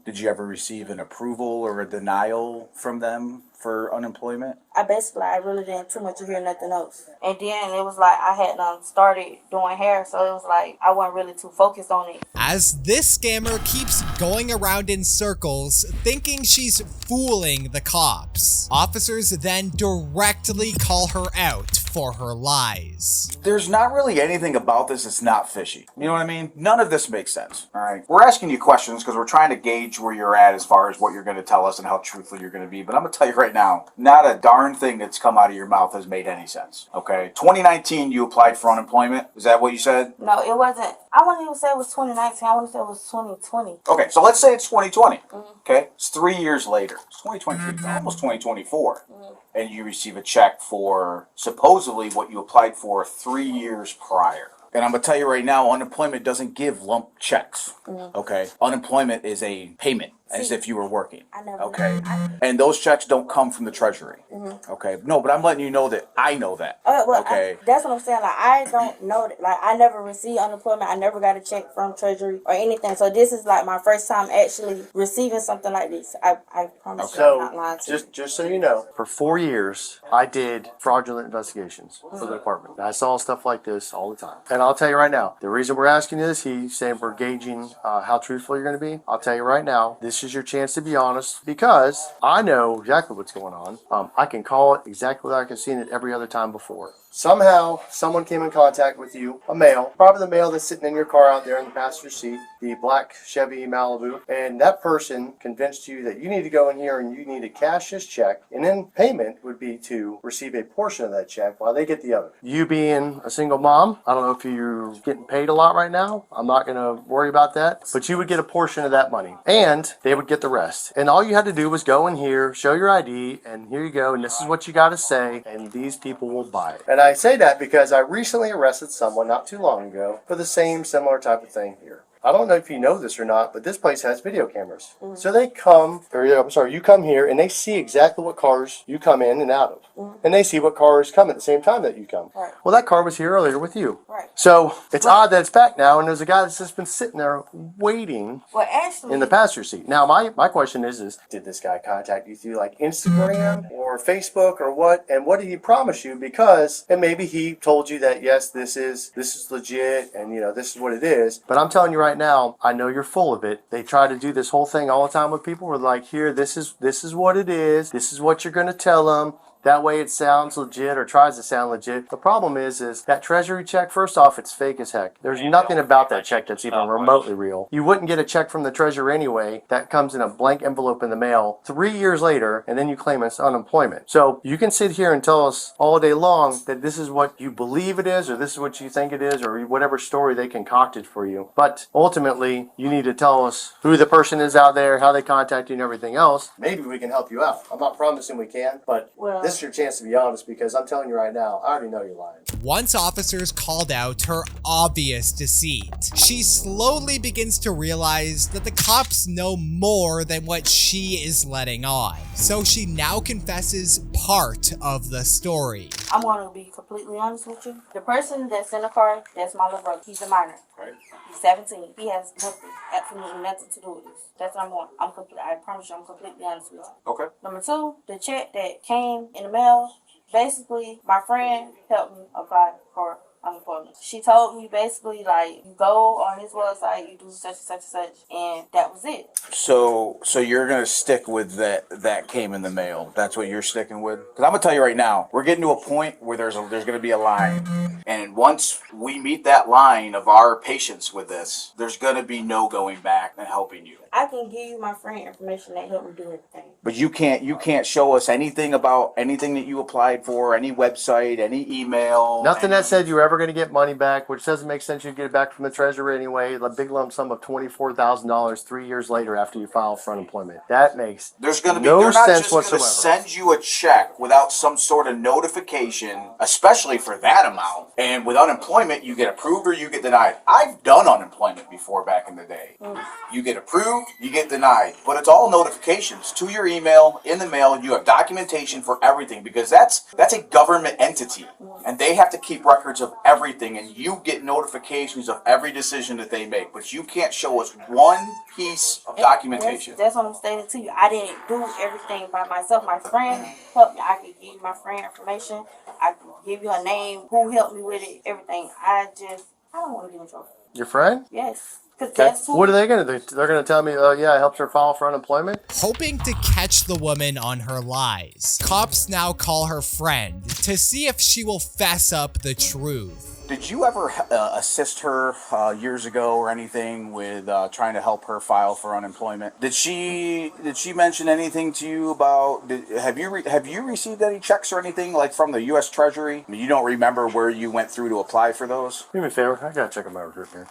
Did you ever receive an approval or a denial from them for unemployment? I really didn't too much to hear nothing else. And then it was like I had started doing hair, so it was like I wasn't really too focused on it. As this scammer keeps going around in circles, thinking she's fooling the cops, officers then directly call her out for her lies. There's not really anything about this that's not fishy. You know what I mean? None of this makes sense. All right. We're asking you questions because we're trying to gauge where you're at as far as what you're going to tell us and how truthful you're going to be. But I'm going to tell you right now, not a darn thing that's come out of your mouth has made any sense. Okay. 2019, you applied for unemployment. Is that what you said? No, it wasn't. I wouldn't even say it was 2019. I want to say it was 2020. Okay. So let's say it's 2020. Okay. It's 3 years later. It's 2023, almost 2024. And you receive a check for supposedly what you applied for 3 years prior. And I'm going to tell you right now, unemployment doesn't give lump checks. Okay? Unemployment is a payment. as if you were working. I never. Okay. And those checks don't come from the Treasury. Okay. No, but I'm letting you know that I know that. Okay. That's what I'm saying. Like, I don't know that. Like, I never received unemployment. I never got a check from Treasury or anything. So this is like my first time actually receiving something like this. I promise you, I'm not lying to you. Just so you know, for 4 years, I did fraudulent investigations for the department. I saw stuff like this all the time. And I'll tell you right now, the reason we're asking this, he's saying we're gauging how truthful you're going to be. I'll tell you right now, this is your chance to be honest because I know exactly what's going on. I can call it exactly like I've seen it every other time before. Somehow, someone came in contact with you, a male, probably the male that's sitting in your car out there in the passenger seat, the black Chevy Malibu, and that person convinced you that you need to go in here and you need to cash this check, and then payment would be to receive a portion of that check while they get the other. You being a single mom, I don't know if you're getting paid a lot right now, I'm not going to worry about that, but you would get a portion of that money, and they would get the rest. And all you had to do was go in here, show your ID, and here you go, and this is what you got to say, and these people will buy it. And I say that because I recently arrested someone not too long ago for the same similar type of thing here. I don't know if you know this or not, but this place has video cameras. So they come, you come here and they see exactly what cars you come in and out of. And they see what cars come at the same time that you come. Right. Well, that car was here earlier with you. Right. So it's odd that it's back now and there's a guy that's just been sitting there waiting in the passenger seat. Now, my question is, did this guy contact you through like Instagram or Facebook or what? And what did he promise you? Because, and maybe he told you that, yes, this is legit and, you know, this is what it is. But I'm telling you right now, I know you're full of it. They try to do this whole thing all the time with people. We're like, here, this is what it is. This is what you're going to tell them. That way it sounds legit or tries to sound legit. The problem is that Treasury check, first off, it's fake as heck. There's nothing about that check that's even remotely real. You wouldn't get a check from the Treasury anyway that comes in a blank envelope in the mail 3 years later, and then you claim it's unemployment. So you can sit here and tell us all day long that this is what you believe it is, or this is what you think it is, or whatever story they concocted for you. But ultimately, you need to tell us who the person is out there, how they contact you, and everything else. Maybe we can help you out. I'm not promising we can, but this is your chance to be honest, because I'm telling you right now, I already know you're lying. Once officers called out her obvious deceit, she slowly begins to realize that the cops know more than what she is letting on. So she now confesses part of the story. I'm going to be completely honest with you. The person that's in the car, that's my little brother. He's a minor. Right. He's 17. He has nothing, absolutely nothing to do with this. That's number one. I promise you, I'm completely honest with you. Okay. Number two, the check that came in the mail, basically, my friend helped me apply for unemployment. She told me basically, like, you go on his website, you do such and such and such, and that was it. So you're gonna stick with that came in the mail. That's what you're sticking with. Because I'm gonna tell you right now, we're getting to a point where there's gonna be a line, and once we meet that line of our patience with this, there's gonna be no going back and helping you. I can give you my friend information that helped me do everything. But you can't show us anything about anything that you applied for, any website, any email. Nothing that said you were ever going to get money back, which doesn't make sense. You'd get it back from the Treasury anyway. A big lump sum of $24,000 3 years later after you file for unemployment. That makes no sense whatsoever. They're not just going to send you a check without some sort of notification, especially for that amount. And with unemployment, you get approved or you get denied. I've done unemployment before back in the day. You get approved, you get denied. But it's all notifications to your email, in the mail. You have documentation for everything because that's a government entity. And they have to keep records of everything. And you get notifications of every decision that they make. But you can't show us one piece of documentation. That's what I'm stating to you. I didn't do everything by myself. My friend helped me. I could give you my friend information. I could give you her name, who helped me with it, everything. I don't want to give a trouble. Your friend? Yes. What are they going to do? They're going to tell me, yeah, I helped her file for unemployment? Hoping to catch the woman on her lies, cops now call her friend to see if she will fess up the truth. Did you ever assist her years ago or anything with trying to help her file for unemployment? Did she mention anything to you about? Have you received any checks or anything like from the U.S. Treasury? I mean, you don't remember where you went through to apply for those? Do me a favor. I gotta check on my recruit here.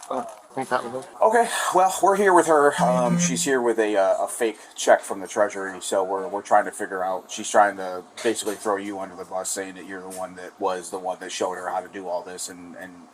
Okay, well, we're here with her. She's here with a fake check from the Treasury, so we're trying to figure out. She's trying to basically throw you under the bus, saying that you're the one that showed her how to do all this, and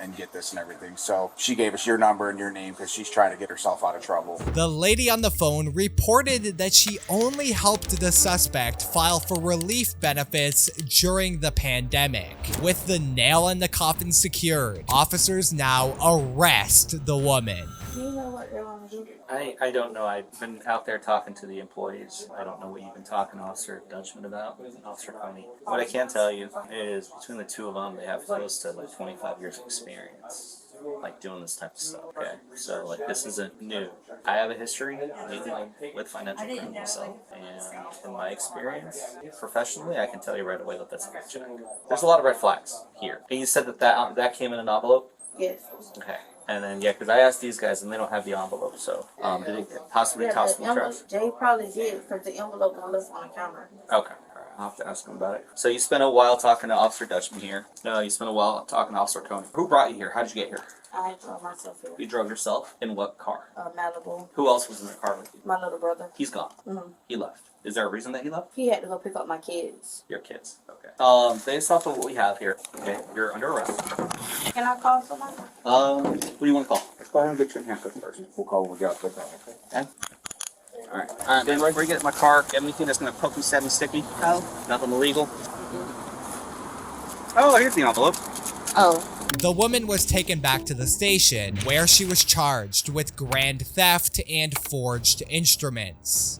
and get this and everything. So she gave us your number and your name because she's trying to get herself out of trouble. The lady on the phone reported that she only helped the suspect file for relief benefits during the pandemic. With the nail in the coffin secured, officers now arrest the woman. Do you know what they want to do? I don't know. I've been out there talking to the employees. I don't know what you've been talking to Officer Dutchman about, Officer Coney. What I can tell you is between the two of them, they have close to like 25 years of experience, like doing this type of stuff. Okay, so like this isn't new. I have a history dealing with financial crime myself, and in my experience, professionally, I can tell you right away that that's a good check. There's a lot of red flags here. And you said that came in an envelope? Yes. Okay. And then, yeah, because I asked these guys and they don't have the envelope, so did it possibly toss in the trash? Jay probably did because the envelope was left on the counter. Okay, all right, I'll have to ask them about it. So you spent a while talking to Officer Dutchman here. No, you spent a while talking to Officer Coney. Who brought you here? How did you get here? I drove myself here. You drove yourself? In what car? Malibu. Who else was in the car with you? My little brother. He's gone. He left. Is there a reason that he left? He had to go pick up my kids. Your kids. Okay. Based off of what we have here, okay, you're under arrest. Can I call somebody? What do you want to call? Let's go ahead and get you in handcuffs first. We'll call when we get out. Okay. Alright, then right before you get in my car, you have anything that's going to poke me, stab me, stick me? Oh. Nothing illegal? Oh, here's the envelope. Oh. The woman was taken back to the station where she was charged with grand theft and forged instruments.